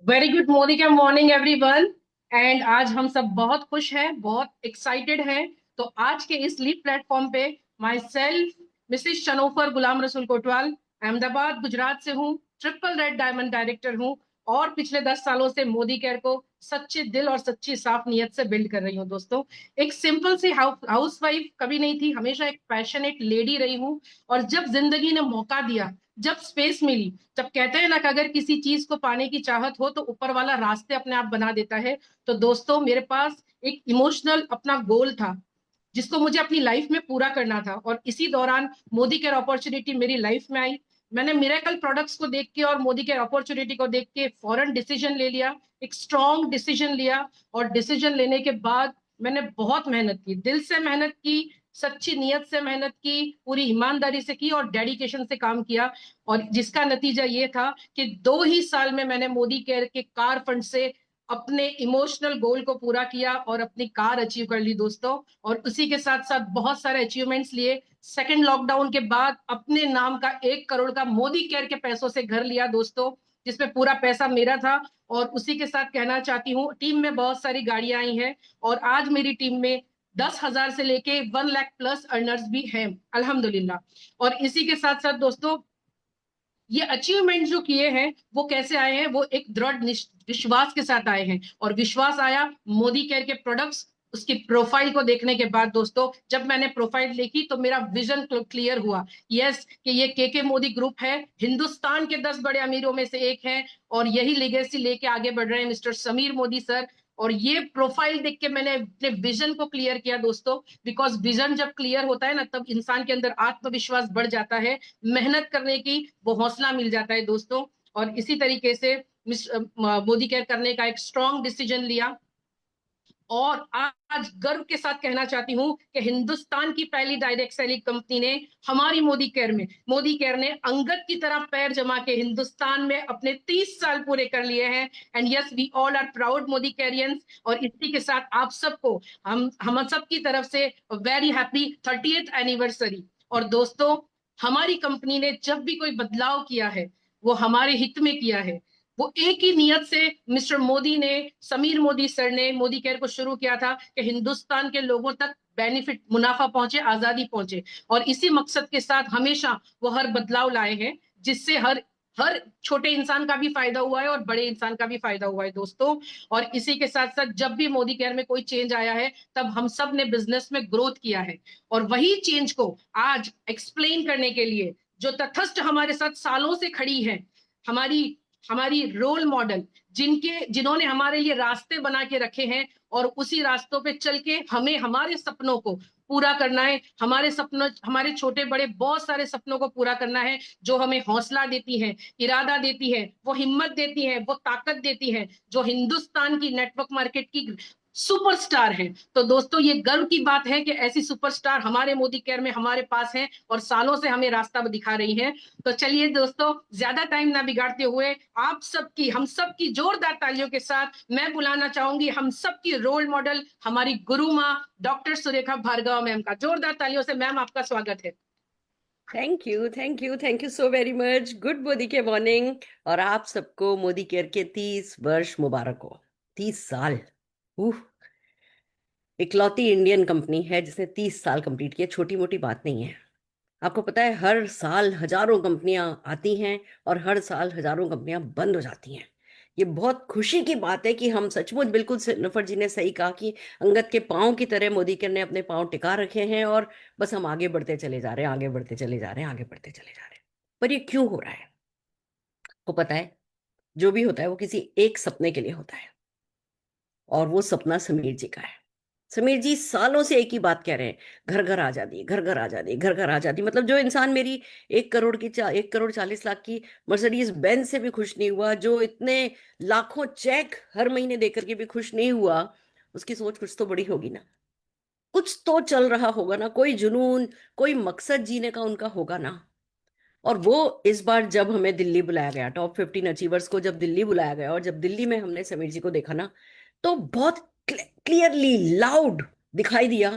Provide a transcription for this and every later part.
Very good morning morning everyone. And आज हम सब बहुत खुश हैं, बहुत एक्साइटेड हैं। तो आज के इस लीड प्लेटफॉर्म पे my self Mrs शनोफर Ghulam Rasool Kotwal, Ahmedabad Gujarat से हूँ। ट्रिपल रेड डायमंड डायरेक्टर हूँ और पिछले 10 सालों से मोदी केयर को सच्चे दिल और सच्ची साफ नीयत से बिल्ड कर रही हूँ दोस्तों। एक सिंपल सी हाउस वाइफ कभी नहीं थी, हमेशा एक पैशनेट लेडी रही हूँ। और जब जिंदगी ने मौका दिया, जब स्पेस मिली, जब कहते हैं ना कि अगर किसी चीज को पाने की चाहत हो तो ऊपर वाला रास्ते अपने आप बना देता है। तो दोस्तों मेरे पास एक इमोशनल अपना गोल था जिसको मुझे अपनी लाइफ में पूरा करना था, और इसी दौरान मोदी केयर अपॉर्चुनिटी मेरी लाइफ में आई। मैंने मिरेकल प्रोडक्ट्स को देख के और मोदी केयर अपॉर्चुनिटी को देख के फौरन डिसीजन ले लिया, एक स्ट्रॉन्ग डिसीजन लिया। और डिसीजन लेने के बाद मैंने बहुत मेहनत की, दिल से मेहनत की, सच्ची नीयत से मेहनत की, पूरी ईमानदारी से की और डेडिकेशन से काम किया। और जिसका नतीजा ये था कि 2 ही साल में मैंने मोदी केयर के कार फंड से अपने इमोशनल गोल को पूरा किया और अपनी कार अचीव कर ली दोस्तों। और उसी के साथ साथ बहुत सारे अचीवमेंट्स लिए। सेकेंड लॉकडाउन के बाद अपने नाम का 1 करोड़ का मोदी केयर के पैसों से घर लिया दोस्तों, जिसमें पूरा पैसा मेरा था। और उसी के साथ कहना चाहती हूँ, टीम में बहुत सारी गाड़ियां आई हैं और आज मेरी टीम में 10,000 से लेके 1 लाख प्लस अर्नर्स भी हैं, अल्हम्दुलिल्लाह। और इसी के साथ साथ दोस्तों, ये अचीवमेंट जो किए हैं वो कैसे आए हैं, वो एक दृढ़ विश्वास के साथ आए हैं। और विश्वास आया मोदी केयर के प्रोडक्ट्स, उसकी प्रोफाइल को देखने के बाद दोस्तों। जब मैंने प्रोफाइल देखी तो मेरा विजन क्लियर हुआ, यस, कि ये के मोदी ग्रुप है, हिंदुस्तान के 10 बड़े अमीरों में से एक है। और यही लेगेसी लेके आगे बढ़ रहे हैं मिस्टर समीर मोदी सर। और ये प्रोफाइल देख के मैंने अपने विजन को क्लियर किया दोस्तों। बिकॉज विजन जब क्लियर होता है ना, तब इंसान के अंदर आत्मविश्वास बढ़ जाता है, मेहनत करने की वो हौसला मिल जाता है दोस्तों। और इसी तरीके से मोदी केयर करने का एक स्ट्रॉन्ग डिसीजन लिया। और आज गर्व के साथ कहना चाहती हूं कि हिंदुस्तान की पहली डायरेक्ट सेलिंग कंपनी ने हमारी मोदी केयर ने अंगद की तरह पैर जमा के हिंदुस्तान में अपने 30 साल पूरे कर लिए हैं। And yes, we all are proud Modicarians. और इसी के साथ आप सबको हम सब की तरफ से वेरी हैप्पी 30th एनिवर्सरी। और दोस्तों, हमारी कंपनी ने जब भी कोई बदलाव किया है वो हमारे हित में किया है। वो एक ही नियत से मिस्टर मोदी ने, समीर मोदी सर ने मोदी केयर को शुरू किया था कि हिंदुस्तान के लोगों तक बेनिफिट, मुनाफा पहुंचे, आजादी पहुंचे। और इसी मकसद के साथ हमेशा वो हर बदलाव लाए हैं, जिससे हर हर छोटे इंसान का भी फायदा हुआ है और बड़े इंसान का भी फायदा हुआ है दोस्तों। और इसी के साथ साथ जब भी मोदी केयर में कोई चेंज आया है, तब हम सब ने बिजनेस में ग्रोथ किया है। और वही चेंज को आज एक्सप्लेन करने के लिए जो तथस्थ हमारे साथ सालों से खड़ी है, हमारी हमारी रोल मॉडल, जिन्होंने हमारे लिए रास्ते बना के रखे हैं, और उसी रास्तों पे चल के हमें हमारे सपनों को पूरा करना है। हमारे सपनों, हमारे छोटे बड़े बहुत सारे सपनों को पूरा करना है, जो हमें हौसला देती है, इरादा देती है, वो हिम्मत देती है, वो ताकत देती है, जो हिंदुस्तान की नेटवर्क मार्केट की सुपरस्टार है। तो दोस्तों, ये गर्व की बात है कि ऐसी सुपरस्टार हमारे मोदी केयर में हमारे पास हैं और सालों से हमें रास्ता दिखा रही हैं। तो चलिए दोस्तों, ज्यादा टाइम ना बिगाड़ते हुए आप सबकी, हम सबकी जोरदार तालियों के साथ मैं बुलाना चाहूंगी हम सबकी रोल मॉडल, हमारी गुरु माँ डॉक्टर सुरेखा भार्गव मैम का। जोरदार तालियों से मैम आपका स्वागत है। Thank you, thank you, thank you so very much. Good Modi के मॉर्निंग। और आप सबको मोदी केयर के 30 वर्ष मुबारक हो। 30 साल। उह, इकलौती इंडियन कंपनी है जिसने 30 साल कंप्लीट किए। छोटी मोटी बात नहीं है। आपको पता है, हर साल हजारों कंपनियां आती हैं और हर साल हजारों कंपनियां बंद हो जाती हैं। ये बहुत खुशी की बात है कि हम सचमुच, बिल्कुल नफर जी ने सही कहा कि अंगद के पांव की तरह मोदी केयर ने अपने पांव टिका रखे हैं और बस हम आगे बढ़ते चले जा रहे हैं, आगे बढ़ते चले जा रहे हैं, आगे बढ़ते चले जा रहे हैं। पर ये क्यों हो रहा है? आपको पता है, जो भी होता है वो किसी एक सपने के लिए होता है, और वो सपना समीर जी का है। समीर जी सालों से एक ही बात कह रहे हैं, घर घर आजादी, घर घर आजादी, घर घर आजादी। मतलब जो इंसान मेरी 1 करोड़ 40 लाख की मर्सिडीज बेंज से भी खुश नहीं हुआ, जो इतने लाखों चेक हर महीने देकर के भी खुश नहीं हुआ, उसकी सोच कुछ तो बड़ी होगी ना। कुछ तो चल रहा होगा ना, कोई जुनून, कोई मकसद जीने का उनका होगा ना। और वो इस बार जब हमें दिल्ली बुलाया गया, टॉप 15 अचीवर्स को जब दिल्ली बुलाया गया, और जब दिल्ली में हमने समीर जी को देखा ना, तो बहुत क्लियरली लाउड दिखाई दिया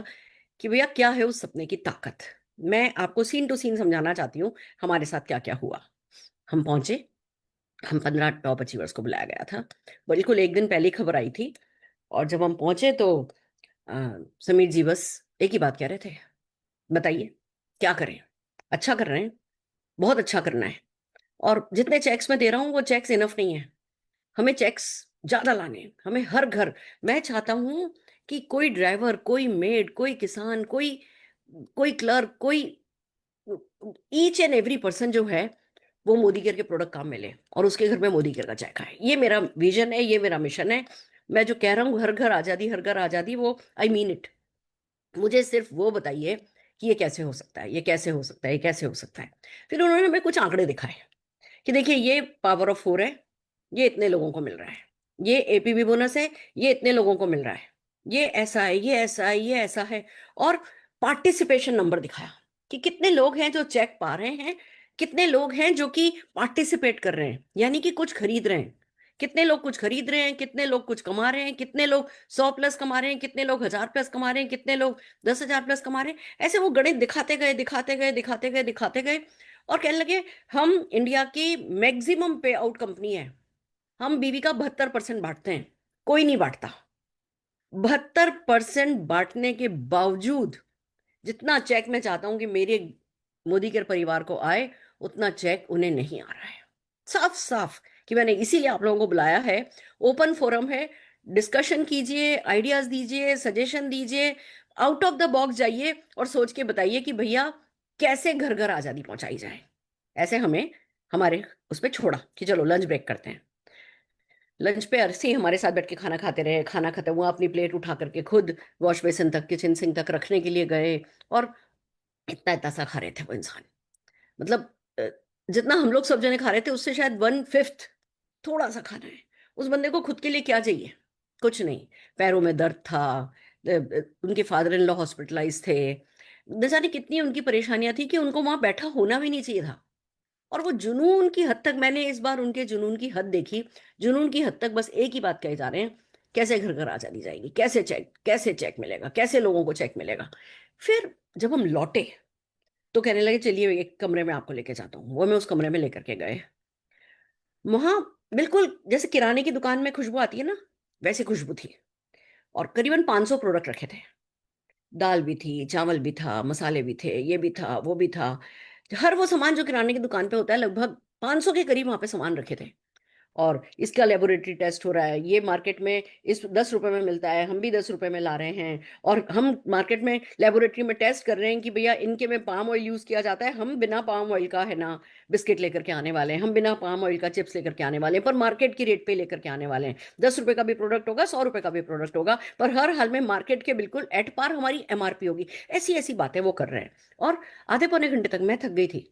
कि भैया क्या है उस सपने की ताकत। मैं आपको सीन टू सीन समझाना चाहती हूँ हमारे साथ क्या क्या हुआ। हम पहुंचे, हम 15 टॉप अचीवर्स को बुलाया गया था। बिल्कुल एक दिन पहले खबर आई थी, और जब हम पहुंचे तो समीर जी बस एक ही बात कह रहे थे, बताइए क्या करें। अच्छा कर रहे हैं, बहुत अच्छा करना है, और जितने चेक्स मैं दे रहा हूँ वो चेक्स इनफ नहीं है, हमें चेक्स ज्यादा लाने हैं, हमें हर घर। मैं चाहता हूं कि कोई ड्राइवर, कोई मेड, कोई किसान, कोई कोई क्लर्क, कोई ईच एंड एवरी पर्सन जो है वो मोदी केयर के प्रोडक्ट काम में ले, और उसके घर में मोदी केयर का चेक आए। ये मेरा विजन है, ये मेरा मिशन है। मैं जो कह रहा हूँ हर घर आजादी, हर घर आजादी, वो आई मीन इट। मुझे सिर्फ वो बताइए कि ये कैसे हो सकता है, ये कैसे हो सकता है, ये कैसे हो सकता है। फिर उन्होंने हमें कुछ आंकड़े दिखाए कि देखिए ये पावर ऑफ 4 है, ये इतने लोगों को मिल रहा है, ये एपीबी बोनस है, ये इतने लोगों को मिल रहा है, ये ऐसा है, ये ऐसा है, ये ऐसा है। और पार्टिसिपेशन नंबर दिखाया कि कितने लोग हैं जो चेक पा रहे हैं, कितने लोग हैं जो कि पार्टिसिपेट कर रहे हैं, यानी कि कुछ खरीद रहे हैं। कितने लोग कुछ खरीद रहे हैं, कितने लोग कुछ कमा रहे हैं, कितने लोग 100 प्लस कमा रहे हैं, कितने लोग 1000 प्लस कमा रहे हैं, कितने लोग 10,000 प्लस कमा रहे हैं। ऐसे वो गणित दिखाते गए, दिखाते गए, दिखाते गए, दिखाते गए, और कहने लगे हम इंडिया की मैक्सिमम पे आउट कंपनी है। हम बीवी का 72% बांटते हैं, कोई नहीं बांटता। 72% बांटने के बावजूद जितना चेक मैं चाहता हूं कि मेरे मोदी के परिवार को आए, उतना चेक उन्हें नहीं आ रहा है। साफ साफ कि मैंने इसीलिए आप लोगों को बुलाया है। ओपन फोरम है, डिस्कशन कीजिए, आइडियाज दीजिए, सजेशन दीजिए, आउट ऑफ द बॉक्स जाइए और सोच के बताइए कि भैया कैसे घर घर आजादी पहुंचाई जाए। ऐसे हमें हमारे उस पर छोड़ा कि चलो लंच ब्रेक करते हैं। लंच पे अरसी हमारे साथ बैठ के खाना खाते रहे, खाना खत्म हुआ अपनी प्लेट उठा करके खुद वॉश बेसिन तक, किचन सिंक तक रखने के लिए गए, और इतना इतना सा खा रहे थे वो इंसान। मतलब अ, जितना हम लोग सब जने खा रहे थे उससे शायद 1/5 थोड़ा सा खाना है। उस बंदे को खुद के लिए क्या चाहिए? कुछ नहीं। पैरों में दर्द था, उनके फादर इन लॉ हॉस्पिटलाइज थे, न जाने कितनी उनकी परेशानियां थी कि उनको वहां बैठा होना भी नहीं चाहिए था। और वो जुनून की हद तक, मैंने इस बार उनके जुनून की हद देखी। जुनून की हद तक बस एक ही बात कहे जा रहे हैं, कैसे घर घर आजादी जाएगी, कैसे चेक मिलेगा, कैसे लोगों को चेक मिलेगा। फिर जब हम लौटे तो कहने लगे चलिए एक कमरे में आपको लेके जाता हूँ। वो मैं उस कमरे में लेकर के गए। वहां बिल्कुल जैसे किराने की दुकान में खुशबू आती है ना, वैसी खुशबू थी। और करीबन 500 प्रोडक्ट रखे थे। दाल भी थी, चावल भी था, मसाले भी थे, ये भी था, वो भी था। हर वो सामान जो किराने की दुकान पे होता है, लगभग 500 के करीब वहां पे सामान रखे थे। और इसका लेबोरेटरी टेस्ट हो रहा है, ये मार्केट में इस 10 रुपए में मिलता है, हम भी 10 रुपए में ला रहे हैं। और हम मार्केट में लेबोरेटरी में टेस्ट कर रहे हैं कि भैया इनके में पाम ऑयल यूज किया जाता है, हम बिना पाम ऑयल का है ना बिस्किट लेकर के आने वाले हैं, हम बिना पाम ऑयल का चिप्स लेकर के आने वाले हैं, पर मार्केट की रेट पे लेकर के आने वाले हैं। 10 रुपए का भी प्रोडक्ट होगा, 100 रुपए का भी प्रोडक्ट होगा, पर हर हाल में मार्केट के बिल्कुल एट पार हमारी एमआरपी होगी। ऐसी ऐसी बातें वो कर रहे हैं। और आधे पौने घंटे तक मैं थक गई थी।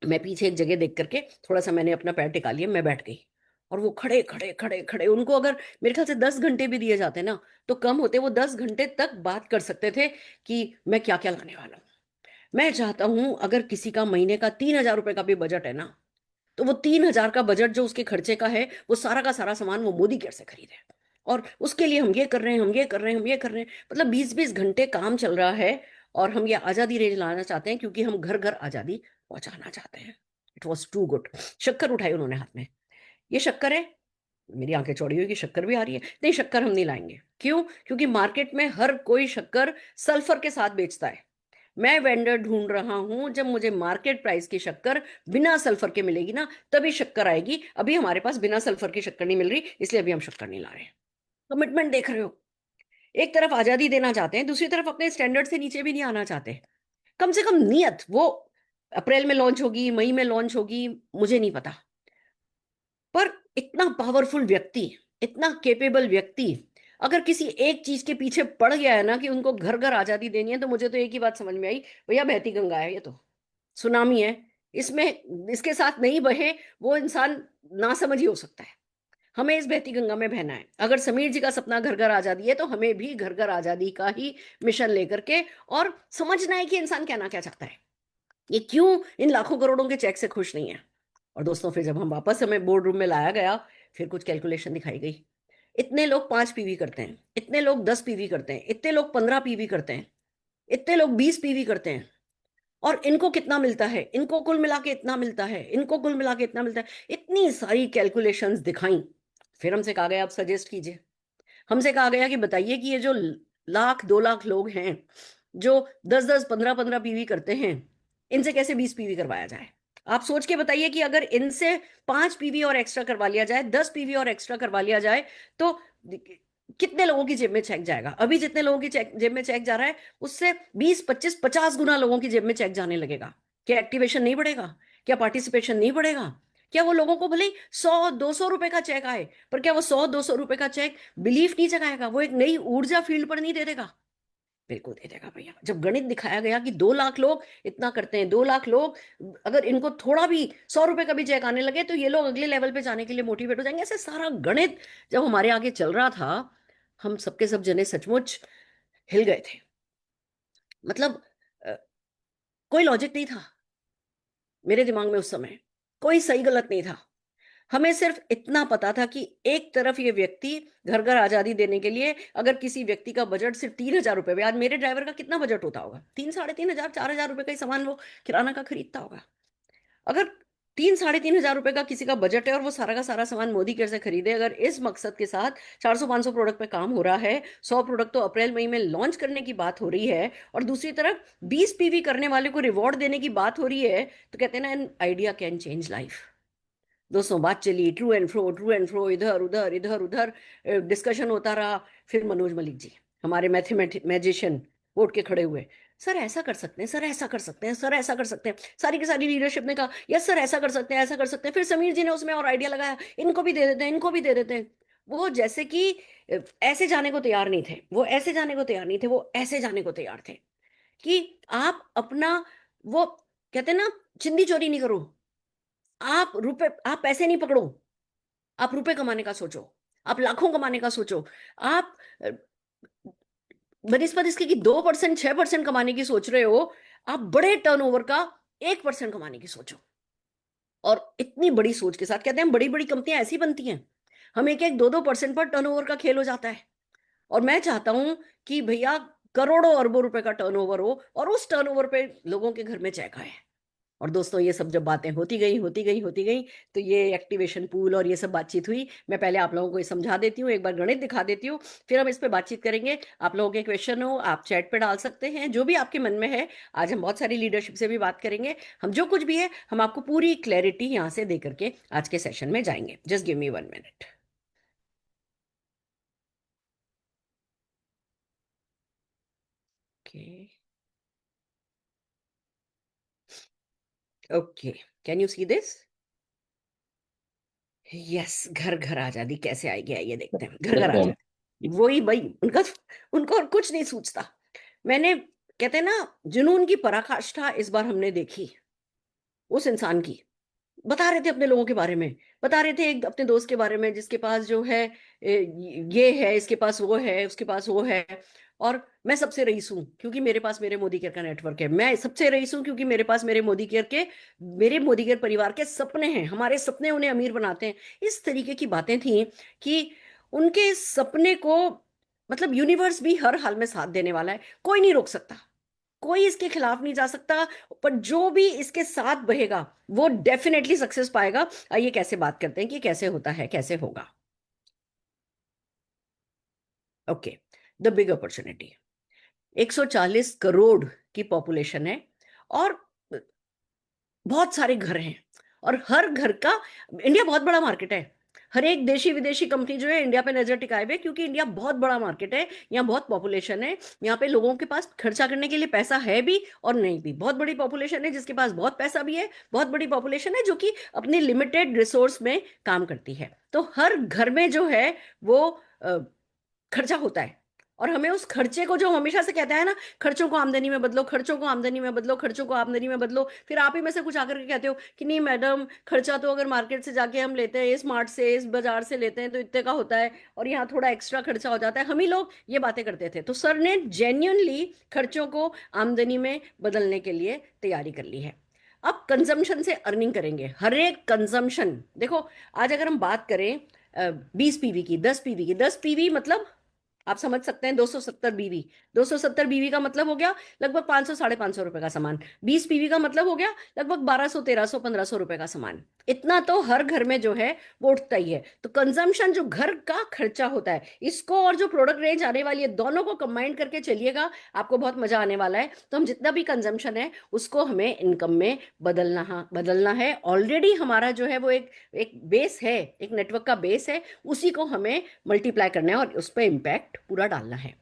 मैं पीछे एक जगह देख करके थोड़ा सा मैंने अपना पैर टिका लिया, मैं बैठ गई। और वो खड़े खड़े खड़े खड़े, उनको अगर मेरे ख्याल से 10 घंटे भी दिए जाते ना तो कम होते। वो 10 घंटे तक बात कर सकते थे कि मैं क्या क्या लाने वाला हूँ। मैं चाहता हूं अगर किसी का महीने का 3,000 रुपए का भी बजट है ना, तो वो 3,000 का बजट जो उसके खर्चे का है, वो सारा का सारा सामान वो मोदी केयर से खरीदे। और उसके लिए हम ये कर रहे हैं, हम ये कर रहे हैं, हम ये कर रहे हैं। मतलब 20-20 घंटे काम चल रहा है। और हम ये आजादी रेज लाना चाहते हैं क्योंकि हम घर घर आजादी पहुंचाना चाहते हैं। It was too good. शक्कर उठाई उन्होंने हाथ में, ये शक्कर है। मेरी आंखें चौड़ी हुई कि शक्कर भी आ रही है। नहीं, शक्कर हम नहीं लाएंगे। क्यों? क्योंकि मार्केट में हर कोई शक्कर सल्फर के साथ बेचता है। मैं वेंडर ढूंढ रहा हूं, जब मुझे मार्केट प्राइस की शक्कर बिना सल्फर के मिलेगी ना, तभी शक्कर आएगी। अभी हमारे पास बिना सल्फर की शक्कर नहीं मिल रही, इसलिए अभी हम शक्कर नहीं ला रहे हैं। कमिटमेंट देख रहे हो? एक तरफ आजादी देना चाहते हैं, दूसरी तरफ अपने स्टैंडर्ड से नीचे भी नहीं आना चाहते। कम से कम नियत वो अप्रैल में लॉन्च होगी, मई में लॉन्च होगी, मुझे नहीं पता। पर इतना पावरफुल व्यक्ति, इतना केपेबल व्यक्ति अगर किसी एक चीज के पीछे पड़ गया है ना कि उनको घर घर आजादी देनी है, तो मुझे तो एक ही बात समझ में आई, भैया बहती गंगा है, ये तो सुनामी है। इसमें इसके साथ नहीं बहे वो इंसान ना समझ ही हो सकता है। हमें इस बहती गंगा में बहना है। अगर समीर जी का सपना घर घर आजादी है, तो हमें भी घर घर आजादी का ही मिशन लेकर के और समझना है कि इंसान क्या ना क्या चाहता है, ये क्यों इन लाखों करोड़ों के चेक से खुश नहीं है। और दोस्तों फिर जब हम वापस हमें बोर्ड रूम में लाया गया, फिर कुछ कैलकुलेशन दिखाई गई। इतने लोग 5 पीवी करते हैं, इतने लोग 10 पीवी करते हैं, इतने लोग 15 पीवी करते हैं, इतने लोग 20 पीवी करते हैं। और इनको कितना मिलता है, इनको कुल मिला के इतना मिलता है, इनको कुल मिला के इतना मिलता है, इतनी सारी कैलकुलेशंस दिखाई। फिर हमसे कहा गया आप सजेस्ट कीजिए। हमसे कहा गया कि बताइए कि ये जो 1 लाख 2 लाख लोग हैं जो 10 10 15 15 पीवी करते हैं, इनसे कैसे 20 पीवी करवाया जाए। आप सोच के बताइए कि अगर इनसे 5 पीवी और एक्स्ट्रा करवा लिया जाए, 10 पीवी और एक्स्ट्रा करवा लिया जाए, तो कितने लोगों की जेब में चेक जाएगा। अभी जितने लोगों की जेब में चेक जा रहा है, उससे 20 25 50 गुना लोगों की जेब में चेक जाने लगेगा। क्या एक्टिवेशन नहीं बढ़ेगा? क्या पार्टिसिपेशन नहीं बढ़ेगा? क्या वो लोगों को भले ही 100 200 रुपए का चेक आए, पर क्या वो 100 200 रुपए का चेक बिलीफ नहीं जगाएगा? वो एक नई ऊर्जा फील्ड पर नहीं दे देगा? बिल्कुल दे देगा भैया। जब गणित दिखाया गया कि 2 लाख लोग इतना करते हैं, 2 लाख लोग अगर इनको थोड़ा भी 100 रुपए का भी चेक आने लगे तो ये लोग अगले लेवल पे जाने के लिए मोटिवेट हो जाएंगे, ऐसे सारा गणित जब हमारे आगे चल रहा था, हम सबके सब जने सचमुच हिल गए थे। मतलब अ, कोई लॉजिक नहीं था मेरे दिमाग में उस समय, कोई सही गलत नहीं था। हमें सिर्फ इतना पता था कि एक तरफ ये व्यक्ति घर घर आजादी देने के लिए, अगर किसी व्यक्ति का बजट सिर्फ 3,000 रुपए भी, आज मेरे ड्राइवर का कितना बजट होता होगा? 3 3,500 4,000 रुपए का ही सामान वो किराना का खरीदता होगा। अगर 3 3,500 रुपए का किसी का बजट है और वो सारा का सारा सामान मोदी केयर से खरीदे, अगर इस मकसद के साथ 400 500 प्रोडक्ट पे काम हो रहा है, 100 प्रोडक्ट तो अप्रैल मई में लॉन्च करने की बात हो रही है, और दूसरी तरफ 20 पीवी करने वाले को रिवॉर्ड देने की बात हो रही है, तो कहते हैं ना, an idea can change life. दोस्तों बात चली ट्रू एंड फ्रो, इधर उधर इधर उधर डिस्कशन होता रहा। फिर मनोज मलिक जी, हमारे मैजिशियन, वो उठ के खड़े हुए। सर ऐसा कर सकते हैं, सर ऐसा कर सकते हैं, सर ऐसा कर सकते हैं। सारी की सारी लीडरशिप ने कहा यस सर ऐसा कर सकते हैं, ऐसा कर सकते हैं। फिर समीर जी ने उसमें और आइडिया लगाया, इनको भी दे देते हैं, इनको भी दे देते हैं। वो जैसे कि ऐसे जाने को तैयार नहीं थे, वो ऐसे जाने को तैयार नहीं थे, वो ऐसे जाने को तैयार थे कि आप अपना, वो कहते हैं ना, चिंदी चोरी नहीं करो। आप पैसे नहीं पकड़ो, आप रुपए कमाने का सोचो, आप लाखों कमाने का सोचो। आप बनिस्पत इसके कि 2% 6% कमाने की सोच रहे हो, आप बड़े टर्नओवर का 1% कमाने की सोचो। और इतनी बड़ी सोच के साथ कहते हैं बड़ी बड़ी कंपनियां ऐसी बनती हैं, हम एक एक 2 2% पर टर्नओवर का खेल हो जाता है। और मैं चाहता हूं कि भैया करोड़ों अरबों रुपए का टर्नओवर हो और उस टर्नओवर पे लोगों के घर में चेक आए। और दोस्तों ये सब जब बातें होती गई, तो ये एक्टिवेशन पूल और ये सब बातचीत हुई। मैं पहले आप लोगों को ये समझा देती हूँ, एक बार गणित दिखा देती हूँ, फिर हम इस पे बातचीत करेंगे। आप लोगों के क्वेश्चन हो आप चैट पे डाल सकते हैं, जो भी आपके मन में है। आज हम बहुत सारी लीडरशिप से भी बात करेंगे, हम जो कुछ भी है हम आपको पूरी क्लैरिटी यहाँ से दे करके आज के सेशन में जाएंगे। Just give me 1 minute. Okay okay, can you see this? Yes, घर घर आजादी कैसे आएगी, आइए देखते हैं। घर यस घर मैम। आजादी, वही भाई उनका, उनको और कुछ नहीं सूझता। मैंने, कहते हैं ना, जुनून की पराकाष्ठा इस बार हमने देखी उस इंसान की। बता रहे थे अपने लोगों के बारे में, बता रहे थे एक अपने दोस्त के बारे में जिसके पास जो है ये है, इसके पास वो है, उसके पास वो है। और मैं सबसे रईस हूं क्योंकि मेरे पास मेरे मोदी केयर का नेटवर्क है। मैं सबसे रईस हूं क्योंकि मेरे पास मेरे मोदी केयर परिवार के सपने हैं, हमारे सपने उन्हें अमीर बनाते हैं। इस तरीके की बातें थी कि उनके इस सपने को, मतलब यूनिवर्स भी हर हाल में साथ देने वाला है, कोई नहीं रोक सकता, कोई इसके खिलाफ नहीं जा सकता। पर जो भी इसके साथ बहेगा वो डेफिनेटली सक्सेस पाएगा। आइए कैसे बात करते हैं कि कैसे होता है, कैसे होगा। Okay, the big opportunity. 140 crore की पॉपुलेशन है और बहुत सारे घर हैं, और हर घर का, इंडिया बहुत बड़ा मार्केट है। हर एक देशी विदेशी कंपनी जो है इंडिया पे नजर टिकाए हुए, क्योंकि इंडिया बहुत बड़ा मार्केट है, यहाँ बहुत पॉपुलेशन है, यहाँ पे लोगों के पास खर्चा करने के लिए पैसा है भी और नहीं भी। बहुत बड़ी पॉपुलेशन है जिसके पास बहुत पैसा भी है, बहुत बड़ी पॉपुलेशन है जो कि अपने लिमिटेड रिसोर्स में काम करती है। तो हर घर में जो है वो खर्चा होता है। और हमें उस खर्चे को, जो हमेशा से कहता है ना, खर्चों को आमदनी में बदलो, खर्चों को आमदनी में बदलो, खर्चों को आमदनी में बदलो, फिर आप ही में से कुछ आकर के कहते हो कि नहीं मैडम, खर्चा तो अगर मार्केट से जाके हम लेते हैं, स्मार्ट से, इस बाजार से लेते हैं तो इतने का होता है, और यहाँ थोड़ा एक्स्ट्रा खर्चा हो जाता है। हम ही लोग ये बातें करते थे। तो सर ने जेन्युइनली खर्चों को आमदनी में बदलने के लिए तैयारी कर ली है। अब कंजम्पशन से अर्निंग करेंगे, हर एक कंजम्पशन। देखो आज अगर हम बात करें 20 पीवी की, 10 पीवी की, 10 पीवी मतलब आप समझ सकते हैं 270 बीवी, 270 बीवी का मतलब हो गया लगभग 500 550 रुपए का सामान, 20 बीवी का मतलब हो गया लगभग 1200 1300 1500 रुपए का सामान। इतना तो हर घर में जो है वो उठता ही है। तो कंजम्पशन जो घर का खर्चा होता है, इसको और जो प्रोडक्ट रेंज आने वाली है, दोनों को कंबाइन करके चलिएगा, आपको बहुत मजा आने वाला है। तो हम जितना भी कंजम्पशन है उसको हमें इनकम में बदलना है। ऑलरेडी हमारा जो है वो एक एक बेस है, एक नेटवर्क का बेस है, उसी को हमें मल्टीप्लाई करना है और उस पर इम्पैक्ट पूरा डालना है।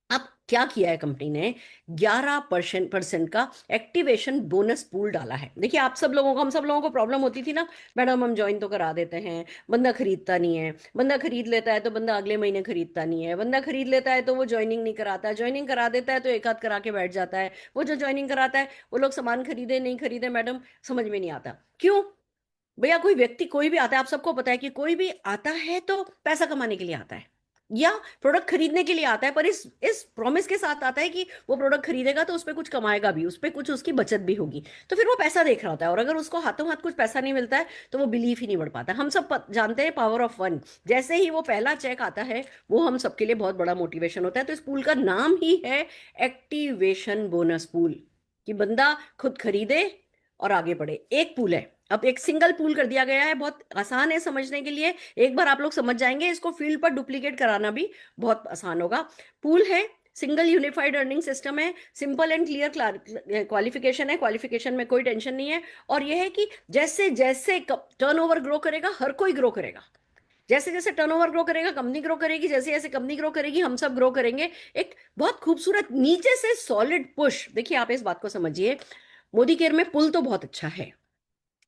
अब क्या किया है कंपनी ने, 11% का एक्टिवेशन बोनस पूल डाला है। देखिए आप सब लोगों को, हम सब लोगों को प्रॉब्लम होती थी ना, मैडम हम ज्वाइन तो करा देते हैं, बंदा खरीदता नहीं है, बंदा खरीद लेता है तो बंदा अगले महीने खरीदता नहीं है, बंदा खरीद लेता है तो वो ज्वाइनिंग नहीं कराता, ज्वाइनिंग करा देता है तो एक आध करा के बैठ जाता है, वो जो ज्वाइनिंग कराता है वो लोग सामान खरीदे नहीं खरीदे मैडम समझ में नहीं आता। क्यों भैया? कोई व्यक्ति कोई भी आता है, आप सबको पता है कि कोई भी आता है तो पैसा कमाने के लिए आता है या प्रोडक्ट खरीदने के लिए आता है, पर इस प्रॉमिस के साथ आता है कि वो प्रोडक्ट खरीदेगा तो उस पर कुछ कमाएगा भी, उस पर कुछ उसकी बचत भी होगी। तो फिर वो पैसा देख रहा होता है, और अगर उसको हाथों हाथ कुछ पैसा नहीं मिलता है तो वो बिलीफ ही नहीं बढ़ पाता। हम सब जानते हैं पावर ऑफ वन। जैसे ही वो पहला चेक आता है वो हम सबके लिए बहुत बड़ा मोटिवेशन होता है। तो इस पूल का नाम ही है एक्टिवेशन बोनस पूल, कि बंदा खुद खरीदे और आगे बढ़े। एक पूल है, अब एक सिंगल पूल कर दिया गया है, बहुत आसान है समझने के लिए, एक बार आप लोग समझ जाएंगे। इसको फील्ड पर डुप्लीकेट कराना भी बहुत आसान होगा। पूल है, सिंगल यूनिफाइड अर्निंग सिस्टम है, सिंपल एंड क्लियर क्वालिफिकेशन है, क्वालिफिकेशन में कोई टेंशन नहीं है। और यह है कि जैसे जैसे टर्नओवर ग्रो करेगा हर कोई ग्रो करेगा, जैसे जैसे टर्नओवर ग्रो करेगा कंपनी ग्रो करेगी, जैसे जैसे कंपनी ग्रो करेगी हम सब ग्रो करेंगे। एक बहुत खूबसूरत नीचे से सॉलिड पुश। देखिए आप इस बात को समझिए, मोदी केयर में पुल तो बहुत अच्छा है,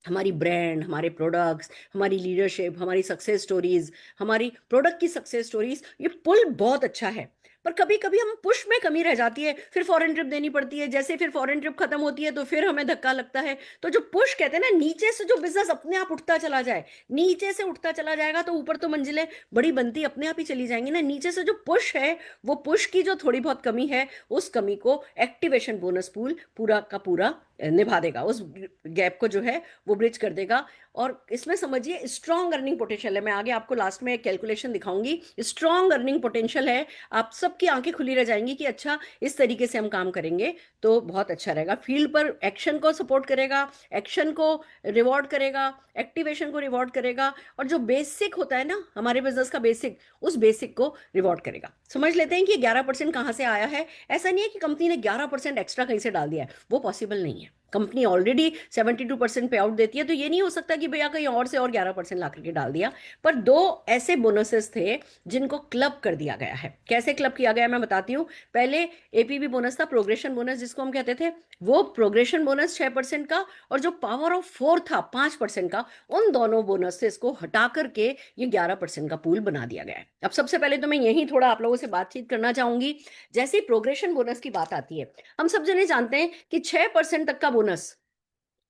हमारी ब्रांड, हमारे प्रोडक्ट्स, हमारी लीडरशिप, हमारी सक्सेस स्टोरीज, हमारी प्रोडक्ट की सक्सेस स्टोरीज, ये पुल बहुत अच्छा है। पर कभी कभी हम पुश में कमी रह जाती है, फिर फॉरेन ट्रिप देनी पड़ती है, जैसे फिर फॉरेन ट्रिप खत्म होती है तो फिर हमें धक्का लगता है। तो जो पुश कहते हैं ना, नीचे से जो बिजनेस अपने आप उठता चला जाए, नीचे से उठता चला जाएगा तो ऊपर तो मंजिलें बड़ी बनती अपने आप ही चली जाएंगी ना। नीचे से जो पुश है, वो पुश की जो थोड़ी बहुत कमी है, उस कमी को एक्टिवेशन बोनस पूल पूरा का पूरा निभा देगा, उस गैप को जो है वो ब्रिज कर देगा। और इसमें समझिए स्ट्रॉन्ग अर्निंग पोटेंशियल है। मैं आगे आपको लास्ट में एक कैलकुलेशन दिखाऊंगी, स्ट्रॉन्ग अर्निंग पोटेंशियल है। आप सबकी आंखें खुली रह जाएंगी कि अच्छा इस तरीके से हम काम करेंगे तो बहुत अच्छा रहेगा। फील्ड पर एक्शन को सपोर्ट करेगा, एक्शन को रिवॉर्ड करेगा, एक्टिवेशन को रिवॉर्ड करेगा, और जो बेसिक होता है ना हमारे बिजनेस का बेसिक, उस बेसिक को रिवॉर्ड करेगा। समझ लेते हैं कि 11% कहां से आया है। ऐसा नहीं है कि कंपनी ने 11% एक्स्ट्रा कहीं से डाल दिया है, वो पॉसिबल नहीं है। कंपनी ऑलरेडी 72% पे आउट देती है, तो ये नहीं हो सकता कि भैया कहीं और से और 11% ला करके डाल दिया। पर दो ऐसे बोनसेस थे जिनको क्लब कर दिया गया है। कैसे क्लब किया गया मैं बताती हूँ। पहले एपीबी बोनस था, प्रोग्रेशन बोनस जिसको हम कहते थे, वो प्रोग्रेशन बोनस 6% का, और जो पावर ऑफ 4 था 5% का, उन दोनों बोनसेस को हटा करके ये 11% का पूल बना दिया गया है। अब सबसे पहले तो मैं यही थोड़ा आप लोगों से बातचीत करना चाहूंगी। जैसे ही प्रोग्रेशन बोनस की बात आती है, हम सब जने जानते हैं कि 6% तक का बोनस,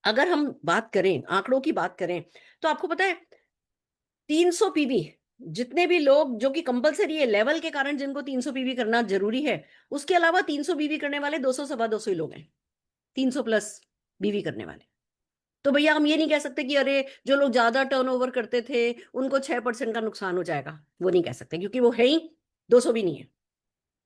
अगर हम बात करें आंकड़ों की बात करें, तो आपको पता है 300 पीवी, जितने भी लोग जो कि कंपलसरी है लेवल के कारण, जिनको 300 पीवी करना जरूरी है, उसके अलावा 300 बीवी करने वाले 200 सवा 200 ही लोग हैं, 300 प्लस बीवी करने वाले। तो भैया हम ये नहीं कह सकते कि अरे जो लोग ज्यादा टर्नओवर करते थे उनको 6% का नुकसान हो जाएगा, वो नहीं कह सकते, क्योंकि वो है ही 200 भी नहीं है।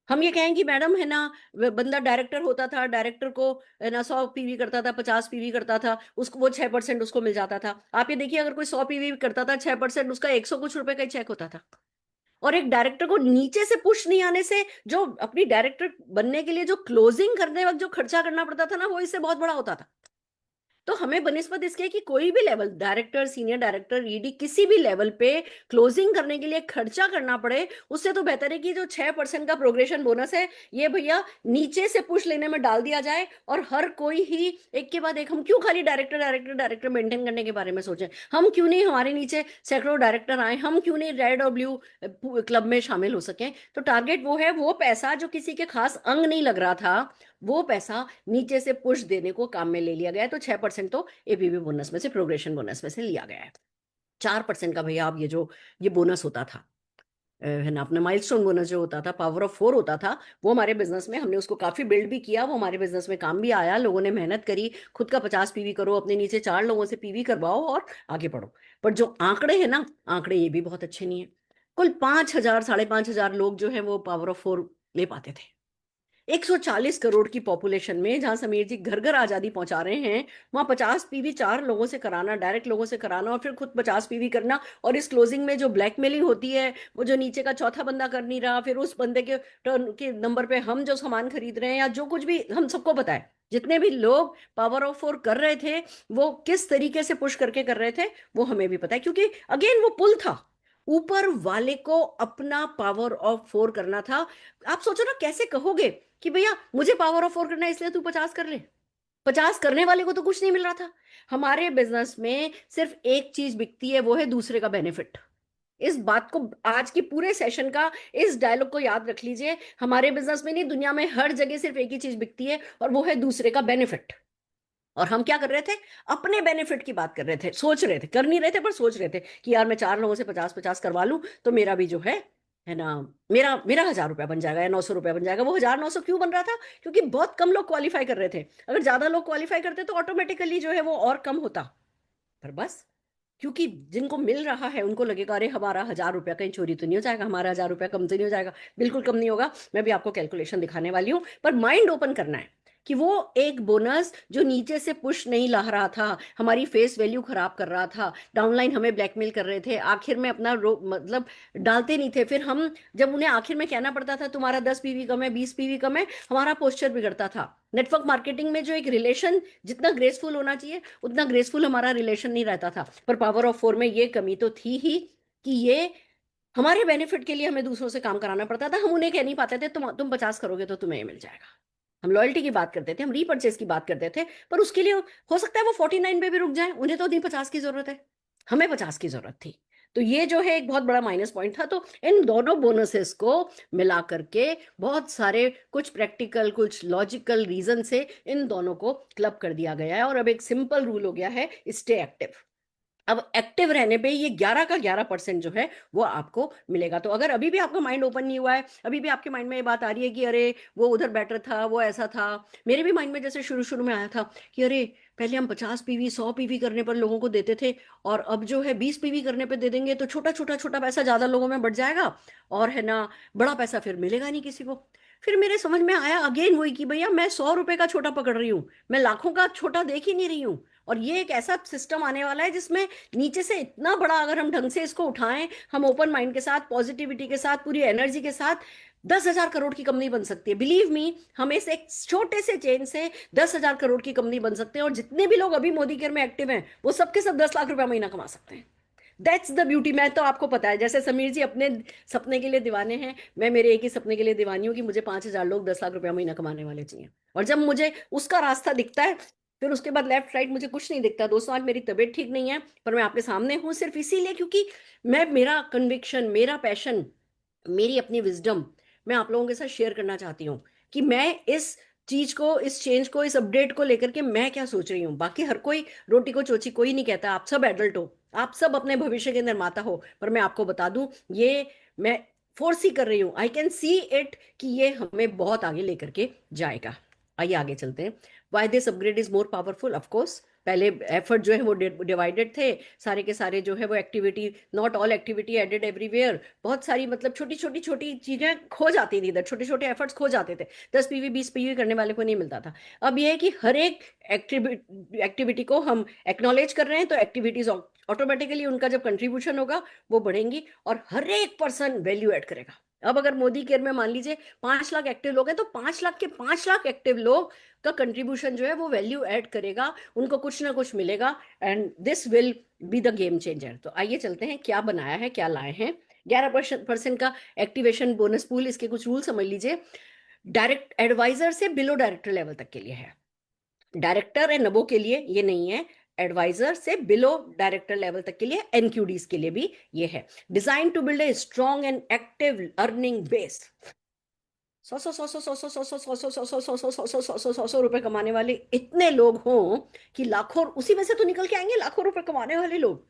हम ये कहें कि मैडम है ना, बंदा डायरेक्टर होता था, डायरेक्टर को है ना 100 पीवी करता था, 50 पीवी करता था, उसको वो 6% उसको मिल जाता था। आप ये देखिए अगर कोई 100 पीवी करता था, 6% उसका 100 कुछ रुपए का ही चेक होता था। और एक डायरेक्टर को नीचे से पुश नहीं आने से जो अपनी डायरेक्टर बनने के लिए जो क्लोजिंग करने वक्त जो खर्चा करना पड़ता था ना, वो इससे बहुत बड़ा होता था। तो हमें बनिस्बत इसके कि कोई भी level, director, senior director, ED, किसी भी लेवल पे क्लोजिंग करने के लिए खर्चा करना पड़े, उससे तो बेहतर है कि जो 6% का प्रोग्रेशन बोनस है, ये भैया नीचे से पुश लेने में डाल दिया जाए। और हर कोई ही एक के बाद एक, हम क्यों खाली डायरेक्टर डायरेक्टर डायरेक्टर मेंटेन करने के बारे में सोचें? हम क्यों नहीं, हमारे नीचे सैकड़ों डायरेक्टर आए, हम क्यों नहीं रेड और ब्लू क्लब में शामिल हो सकें? तो टारगेट वो है, वो पैसा जो किसी के खास अंग नहीं लग रहा था, वो पैसा नीचे से पुश देने को काम में ले लिया गया है। तो 6% तो एपीबी बोनस में से, प्रोग्रेशन बोनस में से लिया गया है। 4% का भैया अब ये बोनस होता था, है ना, अपना माइलस्टोन बोनस जो होता था, पावर ऑफ 4 होता था, वो हमारे बिजनेस में हमने उसको काफी बिल्ड भी किया, वो हमारे बिजनेस में काम भी आया। लोगों ने मेहनत करी, खुद का 50 पीवी करो, अपने नीचे 4 लोगों से पीवी करवाओ और आगे बढ़ो। पर जो आंकड़े हैं ना, आंकड़े ये भी बहुत अच्छे नहीं है। कुल 5,000 5,500 लोग जो है वो पावर ऑफ 4 ले पाते थे। 140 करोड़ की पॉपुलेशन में जहां समीर जी घर घर आजादी पहुंचा रहे हैं, वहां 50 पीवी 4 लोगों से कराना, डायरेक्ट लोगों से कराना और फिर खुद 50 पीवी करना, और इस क्लोजिंग में जो ब्लैकमेलिंग होती है, वो जो नीचे का चौथा बंदा कर नहीं रहा, फिर उस बंदे के टर्न के नंबर पे हम जो सामान खरीद रहे हैं या जो कुछ भी, हम सबको पता है जितने भी लोग पावर ऑफ 4 कर रहे थे वो किस तरीके से पुश करके कर रहे थे, वो हमें भी पता है, क्योंकि अगेन वो पुल था, ऊपर वाले को अपना पावर ऑफ 4 करना था। आप सोचो ना, कैसे कहोगे कि भैया मुझे पावर ऑफ 4 करना है इसलिए तू 50 कर ले। 50 करने वाले को तो कुछ नहीं मिल रहा था। हमारे बिजनेस में सिर्फ एक चीज बिकती है, वो है दूसरे का बेनिफिट। इस बात को, आज की पूरे सेशन का इस डायलॉग को याद रख लीजिए। हमारे बिजनेस में नहीं, दुनिया में हर जगह सिर्फ एक ही चीज बिकती है, और वो है दूसरे का बेनिफिट। और हम क्या कर रहे थे? अपने बेनिफिट की बात कर रहे थे, सोच रहे थे, कर नहीं रहे थे पर सोच रहे थे कि यार मैं 4 लोगों से 50-50 करवा लूं तो मेरा भी जो है ना, मेरा मेरा 1,000 रुपया बन जाएगा या 900 रुपया बन जाएगा। वो 1,000-900 क्यों बन रहा था? क्योंकि बहुत कम लोग क्वालिफाई कर रहे थे। अगर ज्यादा लोग क्वालिफाई करते तो ऑटोमेटिकली जो है वो और कम होता। पर बस, क्योंकि जिनको मिल रहा है उनको लगेगा अरे हमारा 1,000 रुपया कहीं चोरी तो नहीं हो जाएगा, हमारा 1,000 रुपया कम तो नहीं हो जाएगा। बिल्कुल कम नहीं होगा। मैं भी आपको कैलकुलेशन दिखाने वाली हूँ, पर माइंड ओपन करना है कि वो एक बोनस जो नीचे से पुश नहीं ला रहा था, हमारी फेस वैल्यू खराब कर रहा था, डाउनलाइन हमें ब्लैकमेल कर रहे थे, आखिर में अपना मतलब डालते नहीं थे, फिर हम जब उन्हें आखिर में कहना पड़ता था तुम्हारा 10 पीवी कम है, 20 पीवी कम है, हमारा पोस्चर बिगड़ता था। नेटवर्क मार्केटिंग में जो एक रिलेशन जितना ग्रेसफुल होना चाहिए उतना ग्रेसफुल हमारा रिलेशन नहीं रहता था। पर पावर ऑफ 4 में ये कमी तो थी ही कि ये हमारे बेनिफिट के लिए हमें दूसरों से काम कराना पड़ता था। हम उन्हें कह नहीं पाते थे तुम 50 करोगे तो तुम्हें ये मिल जाएगा। हम लॉयल्टी की बात करते थे, हम रीपर्चेस की बात करते थे, पर उसके लिए हो सकता है वो 49 पे भी रुक जाए, उन्हें तो नहीं 50 की जरूरत है, हमें 50 की जरूरत थी। तो ये जो है एक बहुत बड़ा माइनस पॉइंट था। तो इन दोनों बोनसेस को मिला करके बहुत सारे कुछ प्रैक्टिकल कुछ लॉजिकल रीजन से इन दोनों को क्लब कर दिया गया है, और अब एक सिंपल रूल हो गया है, स्टे एक्टिव। अब एक्टिव रहने पे ये 11 का 11% जो है वो आपको मिलेगा। तो अगर अभी भी आपका माइंड ओपन नहीं हुआ है, अभी भी आपके माइंड में ये बात आ रही है कि अरे वो उधर बेटर था, वो ऐसा था, मेरे भी माइंड में जैसे शुरू शुरू में आया था कि अरे पहले हम 50 पीवी 100 पीवी करने पर लोगों को देते थे, और अब जो है 20 पीवी करने पर दे देंगे तो छोटा छोटा छोटा पैसा ज्यादा लोगों में बढ़ जाएगा, और है ना बड़ा पैसा फिर मिलेगा नहीं किसी को। फिर मेरे समझ में आया अगेन वही कि भैया मैं 100 रुपए का छोटा पकड़ रही हूँ, मैं लाखों का छोटा देख ही नहीं रही हूँ। और ये एक ऐसा सिस्टम आने वाला है जिसमें नीचे से इतना बड़ा अगर हम ढंग से इसको उठाएं, हम ओपन माइंड के साथ, पॉजिटिविटी के साथ, पूरी एनर्जी के साथ, 10,000 करोड़ की कंपनी बन सकती है। बिलीव मी, हम इस एक छोटे से चेंज से 10,000 करोड़ की कंपनी बन सकते हैं, और जितने भी लोग अभी मोदी केयर में एक्टिव हैं वो सबके सब 10 लाख रुपया महीना कमा सकते हैं। That's the beauty. मैं तो आपको पता है, जैसे समीर जी अपने सपने के लिए दीवाने हैं, मैं मेरे एक ही सपने के लिए दीवानी हूँ कि मुझे 5,000 लोग 10 लाख रुपया महीना कमाने वाले चाहिए। और जब मुझे उसका रास्ता दिखता है, फिर उसके बाद लेफ्ट राइट मुझे कुछ नहीं दिखता। दोस्तों, आज मेरी तबीयत ठीक नहीं है, पर मैं आपके सामने हूँ सिर्फ इसीलिए क्योंकि मैं, मेरा कन्विक्शन, मेरा पैशन, मेरी अपनी विजडम मैं आप लोगों के साथ शेयर करना चाहती हूँ कि मैं इस चीज को, इस चेंज को, इस अपडेट को लेकर के मैं क्या सोच रही हूँ। बाकी हर कोई रोटी को चोची कोई नहीं कहता, आप सब एडल्ट हो, आप सब अपने भविष्य के निर्माता हो, पर मैं आपको बता दूं ये मैं फोर्स ही कर रही हूँ, आई कैन सी इट कि ये हमें बहुत आगे लेकर के जाएगा। आइए आगे चलते हैं। Why this upgrade is more powerful? Of course, पहले एफर्ट जो है वो डिवाइडेड थे, सारे के सारे जो है वो activity, not all activity added everywhere, बहुत सारी मतलब छोटी छोटी छोटी चीजें खो जाती थी इधर, छोटे छोटे एफर्ट्स खो जाते थे, 10 पीवी 20 पीवी करने वाले को नहीं मिलता था। अब यह है कि हर एक एक्टिविटी को हम एक्नॉलेज कर रहे हैं, तो एक्टिविटीज ऑटोमेटिकली उनका जब कंट्रीब्यूशन होगा वो बढ़ेंगी, और हर एक पर्सन वैल्यू ऐड करेगा। अब अगर मोदी केयर में मान लीजिए 5 लाख एक्टिव लोग हैं, तो 5 लाख के 5 लाख एक्टिव लोग का कंट्रीब्यूशन जो है वो वैल्यू ऐड करेगा, उनको कुछ ना कुछ मिलेगा, and this will be the game changer. तो आइए चलते हैं क्या बनाया है, क्या लाए हैं। 11% का एक्टिवेशन बोनस पूल, इसके कुछ रूल समझ लीजिए। डायरेक्ट एडवाइजर से बिलो डायरेक्टर लेवल तक के लिए है, डायरेक्टर एंड नबो के लिए ये नहीं है, एडवाइजर से बिलो डायरेक्टर लेवल तक के लिए, एनक्यूडीज के लिए भी ये है। Design to build a strong and active earning base. 100 रुपए कमाने वाले इतने लोग हों कि लाखों, उसी में से तो निकल के आएंगे लाखों रुपए कमाने वाले लोग।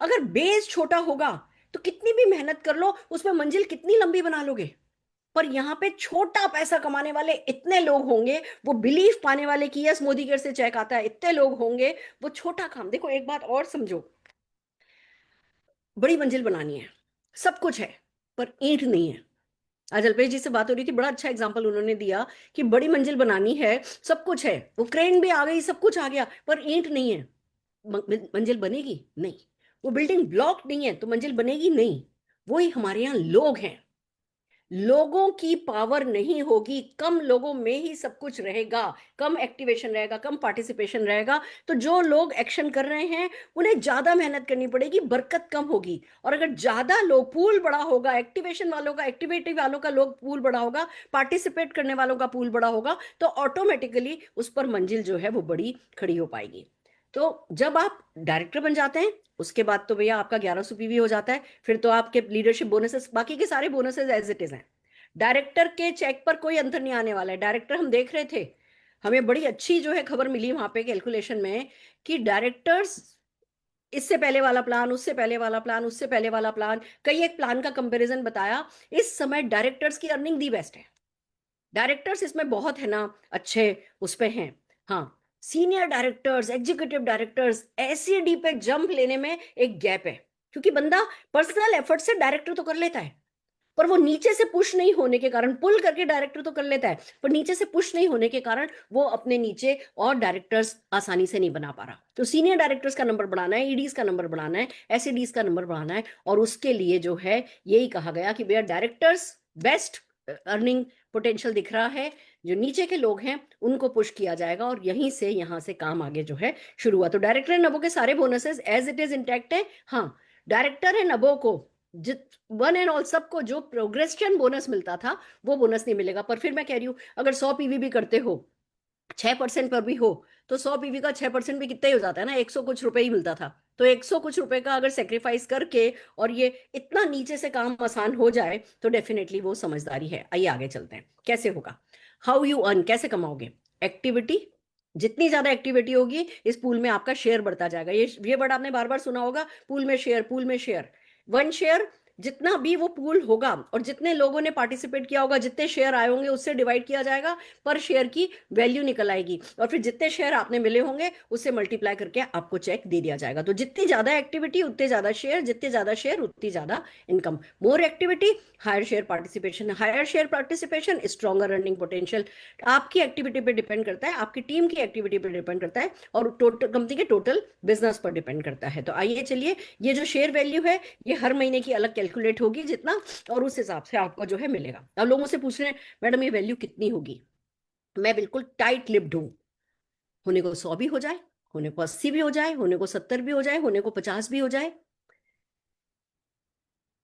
अगर बेस छोटा होगा तो कितनी भी मेहनत कर लो उसमें मंजिल कितनी लंबी बना लोगे। पर यहाँ पे छोटा पैसा कमाने वाले इतने लोग होंगे, वो बिलीफ पाने वाले कि यस मोदी केयर से चेक आता है, इतने लोग होंगे, वो छोटा काम। देखो एक बात और समझो, बड़ी मंजिल बनानी है, सब कुछ है पर ईंट नहीं है। आज अल्पेश जी से बात हो रही थी, बड़ा अच्छा एग्जांपल उन्होंने दिया कि बड़ी मंजिल बनानी है, सब कुछ है, वो क्रेन भी आ गई, सब कुछ आ गया, पर ईंट नहीं है। मंजिल बनेगी नहीं। वो बिल्डिंग ब्लॉक नहीं है तो मंजिल बनेगी नहीं। वही हमारे यहाँ लोग हैं। लोगों की पावर नहीं होगी, कम लोगों में ही सब कुछ रहेगा, कम एक्टिवेशन रहेगा, कम पार्टिसिपेशन रहेगा। तो जो लोग एक्शन कर रहे हैं उन्हें ज्यादा मेहनत करनी पड़ेगी, बरकत कम होगी। और अगर ज्यादा लोग, पूल बड़ा होगा, एक्टिवेशन वालों का, एक्टिविटी वालों का लोग पूल बड़ा होगा, पार्टिसिपेट करने वालों का पूल बड़ा होगा, तो ऑटोमेटिकली उस पर मंजिल जो है वो बड़ी खड़ी हो पाएगी। तो जब आप डायरेक्टर बन जाते हैं उसके बाद तो भैया आपका 1100 पीवी हो जाता है। फिर तो आपके लीडरशिप बोनसेस, बाकी के सारे बोनसेस एज इट इज हैं। डायरेक्टर के चेक पर कोई अंतर नहीं आने वाला है। डायरेक्टर हम देख रहे थे, हमें बड़ी अच्छी जो है खबर मिली वहां पे कैलकुलेशन में कि डायरेक्टर्स, इससे पहले वाला प्लान, उससे पहले वाला प्लान, उससे पहले वाला प्लान, कई एक प्लान का कंपैरिजन बताया, इस समय डायरेक्टर्स की अर्निंग दी बेस्ट है। डायरेक्टर्स इसमें बहुत है ना अच्छे उस पे हैं। हाँ, senior directors, executive directors, SED पे जंप लेने में एक गैप है, क्योंकि बंदा पर्सनल एफर्ट से डायरेक्टर तो कर लेता है, पर वो नीचे से पुश नहीं होने के कारण, पुल करके डायरेक्टर तो कर लेता है पर नीचे से पुश नहीं होने के कारण वो अपने नीचे और डायरेक्टर्स आसानी से नहीं बना पा रहा। तो सीनियर डायरेक्टर्स का नंबर बढ़ाना है, ईडीज का नंबर बढ़ाना है, एसईडीज का नंबर बढ़ाना है, और उसके लिए जो है यही कहा गया कि भैया डायरेक्टर्स बेस्ट अर्निंग पोटेंशियल दिख रहा है, जो नीचे के लोग हैं उनको पुश किया जाएगा, और यहीं से यहां से काम आगे जो है शुरू हुआ। तो डायरेक्टर एंड नबो के सारे bonuses as it is intact है। हाँ, डायरेक्टर एंड नबो को जित वन एंड ऑल सबको जो प्रोग्रेशन बोनस मिलता था वो बोनस नहीं मिलेगा। पर फिर मैं कह रही हूं, अगर 100 पीवी भी करते हो, 6% पर भी हो, तो 100 पीवी का 6% भी कितना ही हो जाता है ना, 100 कुछ रुपए ही मिलता था। तो 100 कुछ रुपए का अगर सेक्रीफाइस करके और ये इतना नीचे से काम आसान हो जाए तो डेफिनेटली वो समझदारी है। आइए आगे चलते हैं, कैसे होगा, हाउ यू अर्न, कैसे कमाओगे। एक्टिविटी, जितनी ज्यादा एक्टिविटी होगी इस पूल में आपका शेयर बढ़ता जाएगा। ये वर्ड आपने बार बार सुना होगा, पूल में शेयर, पूल में शेयर। वन शेयर, जितना भी वो पूल होगा और जितने लोगों ने पार्टिसिपेट किया होगा, जितने शेयर आए होंगे उससे डिवाइड किया जाएगा, पर शेयर की वैल्यू निकल आएगी, और फिर जितने शेयर आपने मिले होंगे उससे मल्टीप्लाई करके आपको चेक दे दिया जाएगा। तो जितनी ज्यादा एक्टिविटी उतने ज्यादा शेयर, जितने ज्यादा शेयर उतनी ज्यादा income. More activity higher share participation, higher share participation stronger earning potential. आपकी एक्टिविटी पे डिपेंड करता है, आपकी टीम की एक्टिविटी पे डिपेंड करता है, और टोटल कंपनी के टोटल बिजनेस पर डिपेंड करता है। तो आइए चलिए, ये जो शेयर वैल्यू है ये हर महीने की अलग कैलकुलेट होगी जितना, और उस हिसाब से आपको जो है मिलेगा। अब लोगों से पूछ रहे हैं मैडम ये वैल्यू कितनी होगी, मैं बिल्कुल टाइट लिप्ड हूं। होने को 100 भी हो जाए, होने को 80 भी हो जाए, होने को 70 भी हो जाए, होने को 50 भी हो जाए,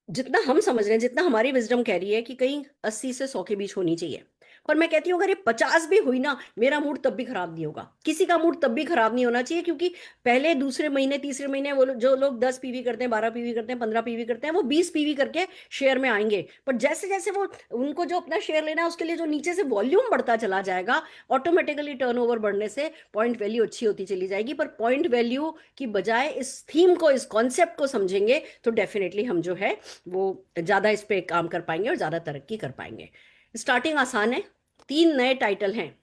जितना हम समझ रहे हैं, जितना हमारी विजडम कह रही है कि कहीं 80 से 100 के बीच होनी चाहिए। पर मैं कहती हूँ अगर ये 50 भी हुई ना, मेरा मूड तब भी खराब नहीं होगा, किसी का मूड तब भी खराब नहीं होना चाहिए, क्योंकि पहले दूसरे महीने तीसरे महीने जो लोग 10 पीवी करते हैं, 12 पीवी करते हैं, 15 पीवी करते हैं, वो 20 पीवी करके शेयर में आएंगे। पर जैसे जैसे वो, उनको जो अपना शेयर लेना है उसके लिए जो नीचे से वॉल्यूम बढ़ता चला जाएगा, ऑटोमेटिकली टर्नओवर बढ़ने से पॉइंट वैल्यू अच्छी होती चली जाएगी। पर पॉइंट वैल्यू की बजाय इस थीम को, इस कॉन्सेप्ट को समझेंगे तो डेफिनेटली हम जो है वो ज्यादा इस पे काम कर पाएंगे और ज्यादा तरक्की कर पाएंगे। स्टार्टिंग आसान है, 3 नए टाइटल हैं।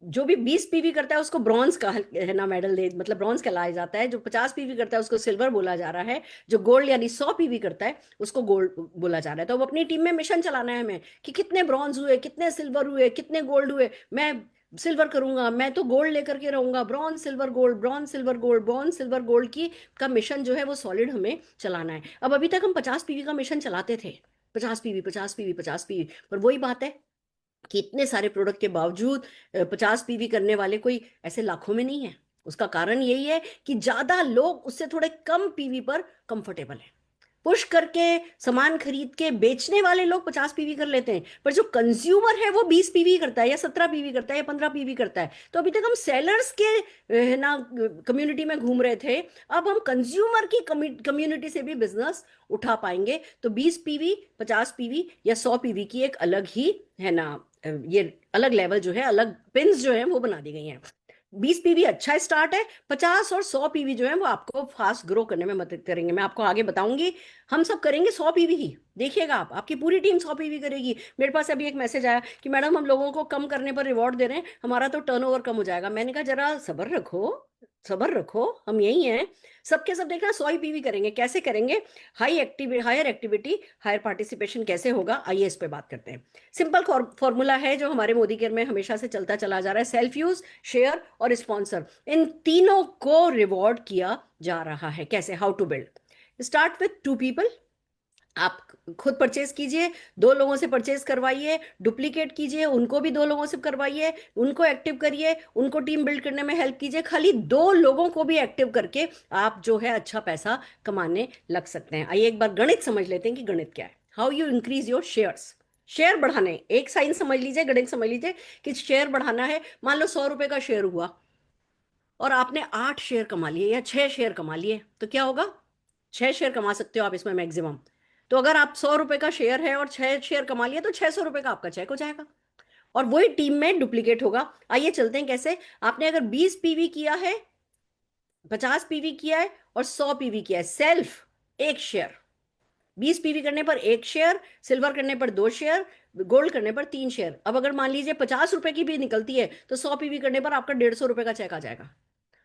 जो भी 20 पीवी करता है उसको ब्रॉन्ज का है ना मेडल दे, मतलब ब्रॉन्ज कहलाया जाता है। जो 50 पीवी करता है उसको सिल्वर बोला जा रहा है। जो गोल्ड यानी 100 पीवी करता है उसको गोल्ड बोला जा रहा है। तो अब अपनी टीम में मिशन चलाना है हमें कि कितने ब्रॉन्ज हुए, कितने सिल्वर हुए, कितने गोल्ड हुए। मैं सिल्वर करूंगा, मैं तो गोल्ड लेकर के रहूंगा, bronze silver gold, bronze silver gold, bronze silver gold की का मिशन जो है वो सॉलिड हमें चलाना है। अब अभी तक हम 50 पीवी का मिशन चलाते थे, 50 पीवी, 50 पीवी, 50 पीवी, पर वही बात है कि इतने सारे प्रोडक्ट के बावजूद 50 पीवी करने वाले कोई ऐसे लाखों में नहीं है। उसका कारण यही है कि ज्यादा लोग उससे थोड़े कम पीवी पर कंफर्टेबल है। पुश करके सामान खरीद के बेचने वाले लोग 50 पीवी कर लेते हैं, पर जो कंज्यूमर है वो 20 पीवी करता है, या 17 पीवी करता है, या 15 पीवी करता है। तो अभी तक हम सेलर्स के है ना कम्युनिटी में घूम रहे थे, अब हम कंज्यूमर की कम्युनिटी से भी बिजनेस उठा पाएंगे। तो 20 पीवी, 50 पीवी या 100 पीवी की एक अलग ही है ना, ये अलग लेवल जो है, अलग पिंस जो है वो बना दी गई हैं। 20 पीवी अच्छा स्टार्ट है, 50 और 100 पीवी जो है वो आपको फास्ट ग्रो करने में मदद करेंगे। मैं आपको आगे बताऊंगी, हम सब करेंगे 100 पीवी ही, देखिएगा आप, आपकी पूरी टीम 100 पीवी करेगी। मेरे पास अभी एक मैसेज आया कि मैडम हम लोगों को कम करने पर रिवॉर्ड दे रहे हैं, हमारा तो टर्नओवर कम हो जाएगा। मैंने कहा जरा सब्र रखो, सब्र रखो, हम यही हैं। सबके सब देखना 100 ही पीवी करेंगे, कैसे करेंगे? हायर एक्टिविटी हायर पार्टिसिपेशन कैसे होगा, आइए इस पे बात करते हैं। सिंपल फॉर्मूला है जो हमारे मोदी केयर में हमेशा से चलता चला जा रहा है, सेल्फ यूज, शेयर और स्पॉन्सर, इन तीनों को रिवॉर्ड किया जा रहा है। कैसे? How to build. Start with 2 people. आप खुद परचेज कीजिए, 2 लोगों से परचेज करवाइए, डुप्लीकेट कीजिए, उनको भी 2 लोगों से करवाइए, उनको एक्टिव करिए, उनको टीम बिल्ड करने में हेल्प कीजिए। खाली 2 लोगों को भी एक्टिव करके आप जो है अच्छा पैसा कमाने लग सकते हैं। आइए एक बार गणित समझ लेते हैं कि गणित क्या है। How you increase your shares. Share बढ़ाने, एक साइन समझ लीजिए, गणित समझ लीजिए कि शेयर बढ़ाना है। मान लो 100 रुपए का शेयर हुआ और आपने 8 शेयर कमा लिए या 6 शेयर कमा लिए, तो क्या होगा? 6 शेयर कमा सकते हो आप इसमें मैक्सिमम। तो अगर आप 100 रुपए का शेयर है और 6 शेयर कमा लिए तो 600 रुपए का आपका चेक हो जाएगा और वही टीम में डुप्लीकेट होगा। आइए चलते हैं कैसे। आपने अगर 20 पीवी किया है, 50 पीवी किया है और 100 पीवी किया है, सेल्फ एक शेयर। 20 पीवी करने पर एक शेयर, सिल्वर करने पर 2 शेयर, गोल्ड करने पर 3 शेयर। अब अगर मान लीजिए 50 रुपए की भी निकलती है तो 100 पीवी करने पर आपका 150 रुपए का चेक आ जाएगा।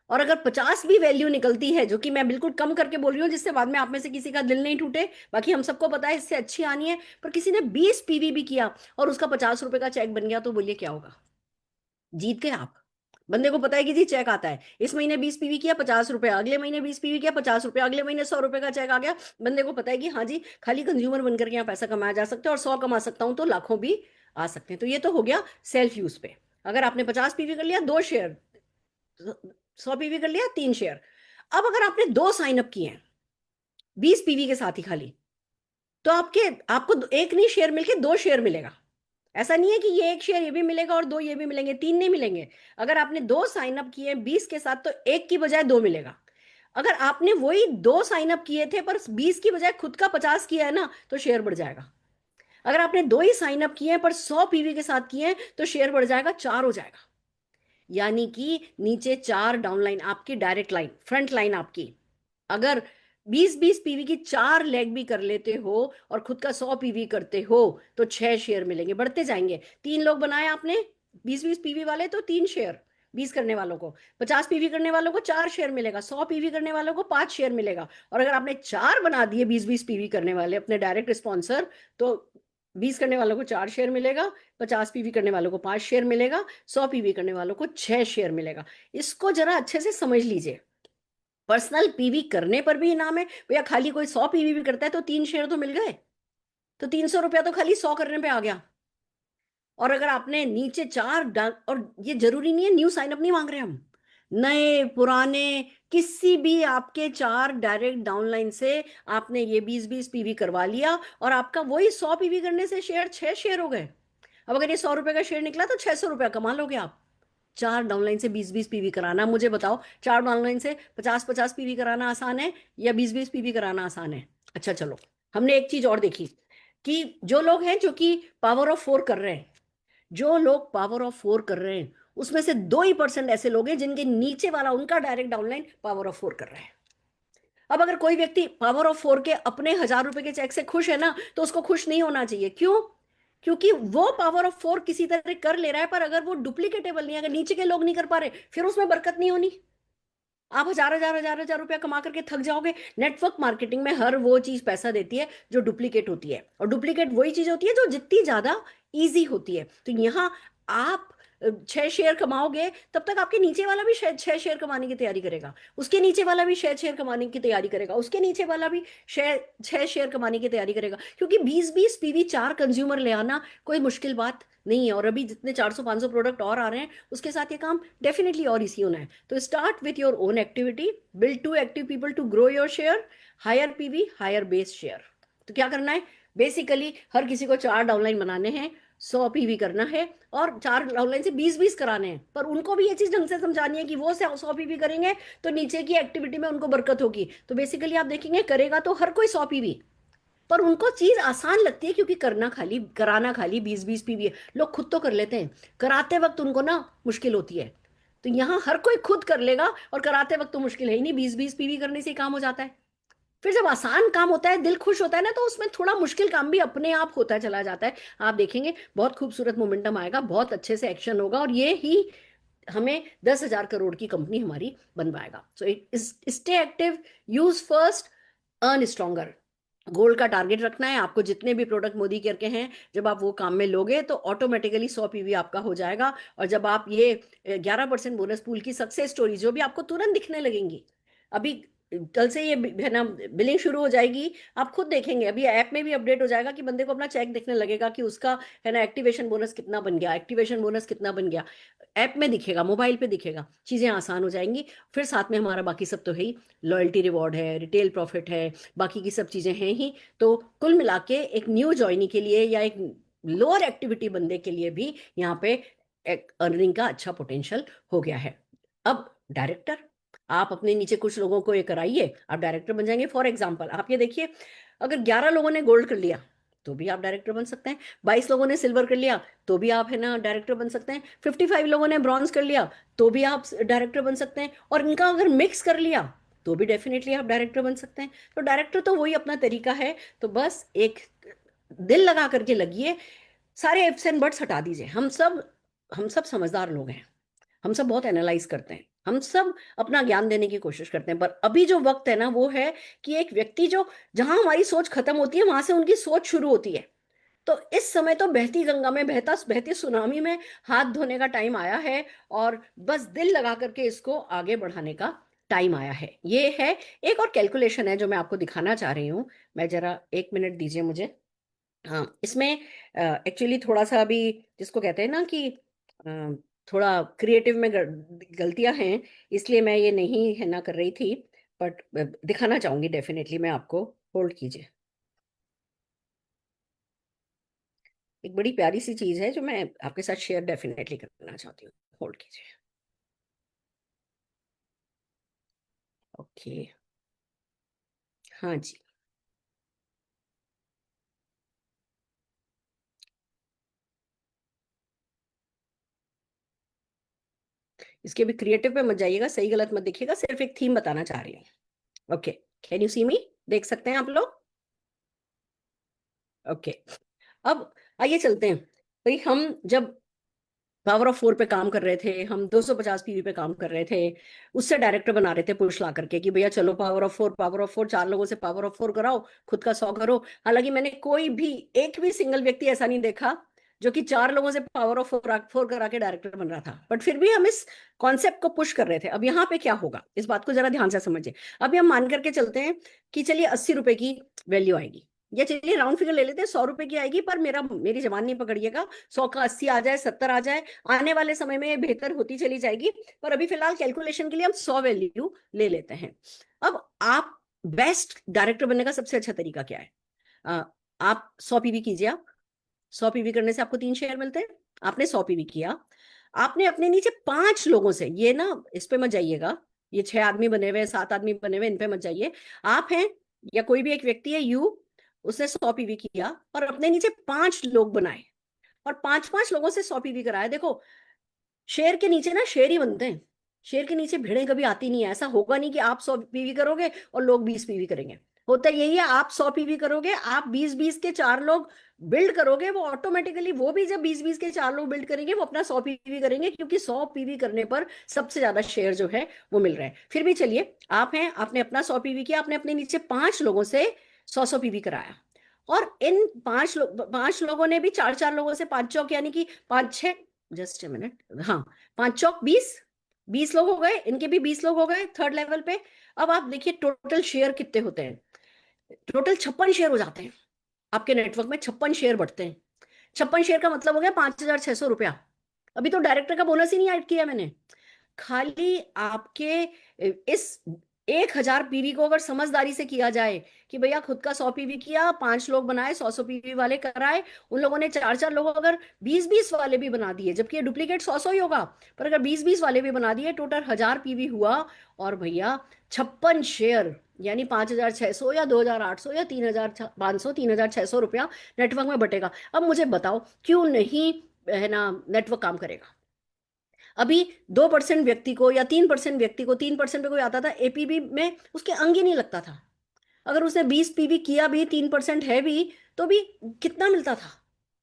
और अगर 50 भी वैल्यू निकलती है, जो कि मैं बिल्कुल कम करके बोल रही हूँ जिससे बाद में आप में से किसी का दिल नहीं टूटे, बाकी हम सबको पता है इससे अच्छी आनी है, पर किसी ने 20 पीवी भी किया और उसका 50 रुपए का चेक बन गया, तो बोलिए क्या होगा? जीत गए आप। बंदे को पता है कि जी चेक आता है, इस महीने 20 पीवी किया 50 रुपए, अगले महीने 20 पीवी किया 50 रुपए, अगले महीने 100 रुपए का चेक आ गया। बंदे को पता है कि हाँ जी, खाली कंज्यूमर बनकर के यहाँ पैसा कमाया जा सकता है और 100 कमा सकता हूं तो लाखों भी आ सकते हैं। तो ये तो हो गया सेल्फ यूज पे। अगर आपने 50 पीवी कर लिया 2 शेयर, 100 पीवी कर लिया 3 शेयर। अब अगर आपने 2 साइन अप किए हैं 20 पीवी के साथ ही खाली, तो आपको एक नहीं शेयर मिलके 2 शेयर मिलेगा। ऐसा नहीं है कि ये एक शेयर ये भी मिलेगा और 2 ये भी मिलेंगे, 3 नहीं मिलेंगे। अगर आपने 2 साइन अप किए 20 के साथ तो एक की बजाय 2 मिलेगा। अगर आपने वही 2 साइन अप किए थे पर 20 की बजाय खुद का 50 किया है ना, तो शेयर बढ़ जाएगा। अगर आपने 2 ही साइन अप किए हैं पर 100 पीवी के साथ किए हैं तो शेयर बढ़ जाएगा, 4 हो जाएगा। यानी कि नीचे 4 डाउनलाइन आपकी, डायरेक्ट लाइन, फ्रंट लाइन आपकी। अगर 20-20 पीवी की 4 लेग भी कर लेते हो और खुद का 100 पीवी करते हो तो 6 शेयर मिलेंगे, बढ़ते जाएंगे। 3 लोग बनाए आपने 20-20 पीवी वाले तो 3 शेयर, 20 करने वालों को, 50 पीवी करने वालों को 4 शेयर मिलेगा, 100 पीवी करने वालों को 5 शेयर मिलेगा। और अगर आपने 4 बना दिए 20-20 पीवी करने वाले अपने डायरेक्ट स्पॉन्सर, तो 20 करने वालों को 4 शेयर मिलेगा, 50 पीवी करने वालों को 5 शेयर मिलेगा, 100 पीवी करने वालों को 6 शेयर मिलेगा। इसको जरा अच्छे से समझ लीजिए। पर्सनल पीवी करने पर भी इनाम है भैया। खाली कोई 100 पीवी भी करता है तो 3 शेयर तो मिल गए, तो 300 रुपया तो खाली 100 करने पे आ गया। और अगर आपने नीचे 4 और ये जरूरी नहीं है न्यू साइनअप नहीं मांग रहे हम, नए पुराने किसी भी आपके 4 डायरेक्ट डाउनलाइन से आपने ये 20-20 पीवी करवा लिया और आपका वही 100 पीवी करने से शेयर 6 शेयर हो गए। अब अगर ये 100 रुपए का शेयर निकला तो 600 रुपया कमा लोगे आप। 4 डाउनलाइन से 20-20 पीवी कराना, मुझे बताओ 4 डाउनलाइन से 50-50 पीवी कराना आसान है या 20-20 पीवी कराना आसान है? अच्छा चलो, हमने एक चीज और देखी कि जो लोग हैं जो कि पावर ऑफ 4 कर रहे हैं, जो लोग पावर ऑफ 4 कर रहे हैं उसमें से 2% ऐसे लोग हैं जिनके नीचे वाला उनका डायरेक्ट डाउनलाइन पावर ऑफ 4 कर रहे हैं। अब अगर कोई व्यक्ति पावर ऑफ 4 के अपने 1000 रुपए के चेक से खुश है ना, तो उसको खुश नहीं होना चाहिए। क्यों? क्योंकि वो पावर ऑफ 4 किसी तरह कर ले रहा है, पर अगर वो डुप्लीकेटेबल नहीं है, अगर नीचे के लोग नहीं कर पा रहे, फिर उसमें बरकत नहीं होनी। आप हजार हजार रुपया कमा करके थक जाओगे। नेटवर्क मार्केटिंग में हर वो चीज पैसा देती है जो डुप्लीकेट होती है, और डुप्लीकेट वही चीज होती है जो जितनी ज्यादा इजी होती है। तो यहां आप 6 शेयर कमाओगे तब तक आपके नीचे वाला भी शायद 6 शेयर कमाने की तैयारी करेगा, उसके नीचे वाला भी 6 शेयर कमाने की तैयारी करेगा, उसके नीचे वाला भी 6 शेयर कमाने की तैयारी करेगा। क्योंकि 20-20 पीवी 4 कंज्यूमर ले आना कोई मुश्किल बात नहीं है। और अभी जितने 400-500 प्रोडक्ट और आ रहे हैं उसके साथ ये काम डेफिनेटली और इसी होना है। तो start with your own activity, build 2 active people to grow your share, higher PV higher base share. तो क्या करना है? बेसिकली हर किसी को 4 डाउनलाइन बनाने हैं, 100 पीवी करना है और 4 डाउनलाइन से 20-20 कराने हैं। पर उनको भी ये चीज ढंग से समझानी है कि वो 100 पीवी करेंगे तो नीचे की एक्टिविटी में उनको बरकत होगी। तो बेसिकली आप देखेंगे करेगा तो हर कोई 100 पीवी, पर उनको चीज आसान लगती है क्योंकि कराना खाली 20-20 पीवी है। लोग खुद तो कर लेते हैं, कराते वक्त उनको ना मुश्किल होती है। तो यहाँ हर कोई खुद कर लेगा और कराते वक्त तो मुश्किल है ही नहीं, 20-20 पीवी करने से ही काम हो जाता है। फिर जब आसान काम होता है, दिल खुश होता है ना, तो उसमें थोड़ा मुश्किल काम भी अपने आप होता चला जाता है। आप देखेंगे बहुत खूबसूरत मोमेंटम आएगा, बहुत अच्छे से एक्शन होगा और ये ही हमें 10,000 करोड़ की कंपनी हमारी बनवाएगा। So stay active, use first, earn stronger. Gold का टारगेट रखना है आपको। जितने भी प्रोडक्ट मोदी केयर के हैं, जब आप वो काम में लोगे तो ऑटोमेटिकली 100 पीवी आपका हो जाएगा। और जब आप ये 11% बोनस पूल की सक्सेस स्टोरी जो भी आपको तुरंत दिखने लगेंगी, अभी कल से ये है ना बिलिंग शुरू हो जाएगी, आप खुद देखेंगे। अभी ऐप में भी अपडेट हो जाएगा कि बंदे को अपना चेक दिखने लगेगा कि उसका है ना एक्टिवेशन बोनस कितना बन गया, एक्टिवेशन बोनस कितना बन गया। ऐप में दिखेगा, मोबाइल पे दिखेगा, चीजें आसान हो जाएंगी। फिर साथ में हमारा बाकी सब तो है ही, लॉयल्टी रिवॉर्ड है, रिटेल प्रॉफिट है, बाकी की सब चीजें हैं ही। तो कुल मिला के एक न्यू ज्वाइनी के लिए या एक लोअर एक्टिविटी बंदे के लिए भी यहाँ पे एक अर्निंग का अच्छा पोटेंशियल हो गया है। अब डायरेक्टर, आप अपने नीचे कुछ लोगों को ये कराइए, आप डायरेक्टर बन जाएंगे। फॉर एग्जाम्पल आप ये देखिए, अगर 11 लोगों ने गोल्ड कर लिया तो भी आप डायरेक्टर बन सकते हैं, 22 लोगों ने सिल्वर कर लिया तो भी आप है ना डायरेक्टर बन सकते हैं, 55 लोगों ने ब्रॉन्ज कर लिया तो भी आप डायरेक्टर बन सकते हैं, और इनका अगर मिक्स कर लिया तो भी डेफिनेटली आप डायरेक्टर बन सकते हैं। तो डायरेक्टर तो वही अपना तरीका है। तो बस एक दिल लगा करके लगिए, सारे इफ्स एंड बट्स हटा दीजिए। हम सब समझदार लोग हैं, हम सब बहुत एनालाइज करते हैं, हम सब अपना ज्ञान देने की कोशिश करते हैं। पर अभी जो वक्त है ना वो है कि एक व्यक्ति जो, जहां हमारी सोच खत्म होती है वहां से उनकी सोच शुरू होती है। तो इस समय तो बहती गंगा में, बहती सुनामी में हाथ धोने का टाइम आया है, और बस दिल लगा करके इसको आगे बढ़ाने का टाइम आया है। ये है। एक और कैलकुलेशन है जो मैं आपको दिखाना चाह रही हूँ। मैं जरा 1 मिनट दीजिए मुझे। हाँ, इसमें एक्चुअली थोड़ा सा अभी, जिसको कहते हैं ना कि थोड़ा क्रिएटिव में गलतियां हैं, इसलिए मैं ये नहीं है ना कर रही थी। बट दिखाना चाहूंगी डेफिनेटली मैं आपको। होल्ड कीजिए। एक बड़ी प्यारी सी चीज है जो मैं आपके साथ शेयर डेफिनेटली करना चाहती हूँ। होल्ड कीजिए। ओके। हाँ जी। इसके भी क्रिएटिव पे मत जाइएगा, सही गलत मत देखिएगा, सिर्फ एक थीम बताना चाह रही हूँ। ओके। कैन यू सी मी? देख सकते हैं आप लोग? ओके। अब आइए चलते हैं। भाई हम जब पावर ऑफ 4 पे काम कर रहे थे, हम 250 पीवी पे काम कर रहे थे, उससे डायरेक्टर बना रहे थे पुश ला करके कि भैया चलो पावर ऑफ 4, पावर ऑफ 4, 4 लोगों से पावर ऑफ 4 कराओ, खुद का 100 करो। हालांकि मैंने कोई भी एक भी सिंगल व्यक्ति ऐसा नहीं देखा जो कि 4 लोगों से पावर ऑफ 4 करा के डायरेक्टर बन रहा था। बट फिर भी हम इस कॉन्सेप्ट को पुश कर रहे थे। अब यहाँ पे क्या होगा, इस बात को जरा ध्यान से समझिए। अभी हम मान करके चलते हैं कि चलिए 80 रुपए की वैल्यू आएगी, या चलिए राउंड फिगर ले लेते हैं, 100 रुपए की आएगी। पर मेरी जबान नहीं पकड़िएगा, 100 का 80 आ जाए, 70 आ जाए, आने वाले समय में ये बेहतर होती चली जाएगी। पर अभी फिलहाल कैलकुलेशन के लिए हम 100 वैल्यू ले लेते हैं। अब आप बेस्ट डायरेक्टर बनने का सबसे अच्छा तरीका क्या है? आ, आप 100 पीवी कीजिए। आप 100 पीवी करने से आपको 3 शेयर मिलते हैं। आपने 100 पीवी किया, आपने अपने नीचे 5 लोगों से, ये ना इस पे मत जाइएगा, ये 6 आदमी बने हुए, 7 आदमी बने हुए, इन पे मत जाइए। आप हैं या कोई भी एक व्यक्ति है, उसने 100 पीवी किया और अपने नीचे 5 लोग बनाए, और 5 5 लोगों से 100 पीवी कराया। देखो, शेर के नीचे ना शेर ही बनते हैं, शेर के नीचे भिड़े कभी आती नहीं है। ऐसा होगा नहीं कि आप 100 पीवी करोगे और लोग 20 पीवी करेंगे। होता यही है, आप 100 पीवी करोगे, आप 20 20 के 4 लोग बिल्ड करोगे, वो ऑटोमेटिकली वो भी जब 20 20 के 4 लोग बिल्ड करेंगे वो अपना 100 पीवी करेंगे, क्योंकि 100 पीवी करने पर सबसे ज्यादा शेयर जो है वो मिल रहा है। फिर भी चलिए, आप हैं, आपने अपना 100 पीवी किया, आपने अपने नीचे 5 लोगों से 100 100 पीवी कराया, और इन 5 लोगों ने भी 4 4 लोगों से 5 चौक, यानी कि 5 6, जस्ट ए मिनट, हाँ, 5 चौक 20, 20 लोग हो गए, इनके भी 20 लोग हो गए थर्ड लेवल पे। अब आप देखिए टोटल शेयर कितने होते हैं, टोटल 56 शेयर हो जाते हैं। आपके नेटवर्क में 56 शेयर बढ़ते हैं। 56 शेयर का मतलब हो गया 5,600 रुपया। अभी तो डायरेक्टर का बोनस ही नहीं ऐड किया मैंने। खाली आपके इस 1,000 पीवी को अगर समझदारी से किया जाए कि भैया खुद का 100 पीवी किया, 5 लोग बनाए, 100 100 पीवी वाले कराए, उन लोगों ने 4 4 लोग अगर 20 20 वाले भी बना दिए, जबकि ये डुप्लीकेट 100 100 ही होगा, पर अगर 20 20 वाले भी बना दिए, टोटल 1,000 पीवी हुआ। और भैया 56 शेयर, यानी 5,600 या 2,800 या 3,500, 3,600 रुपया नेटवर्क में बटेगा। अब मुझे बताओ क्यों नहीं है ना नेटवर्क काम करेगा? अभी 2% व्यक्ति को या 3% व्यक्ति को, 3% पे कोई आता था एपीबी में, उसके अंग ही नहीं लगता था। अगर उसने 20 पीवी किया भी, 3% है भी, तो भी कितना मिलता था?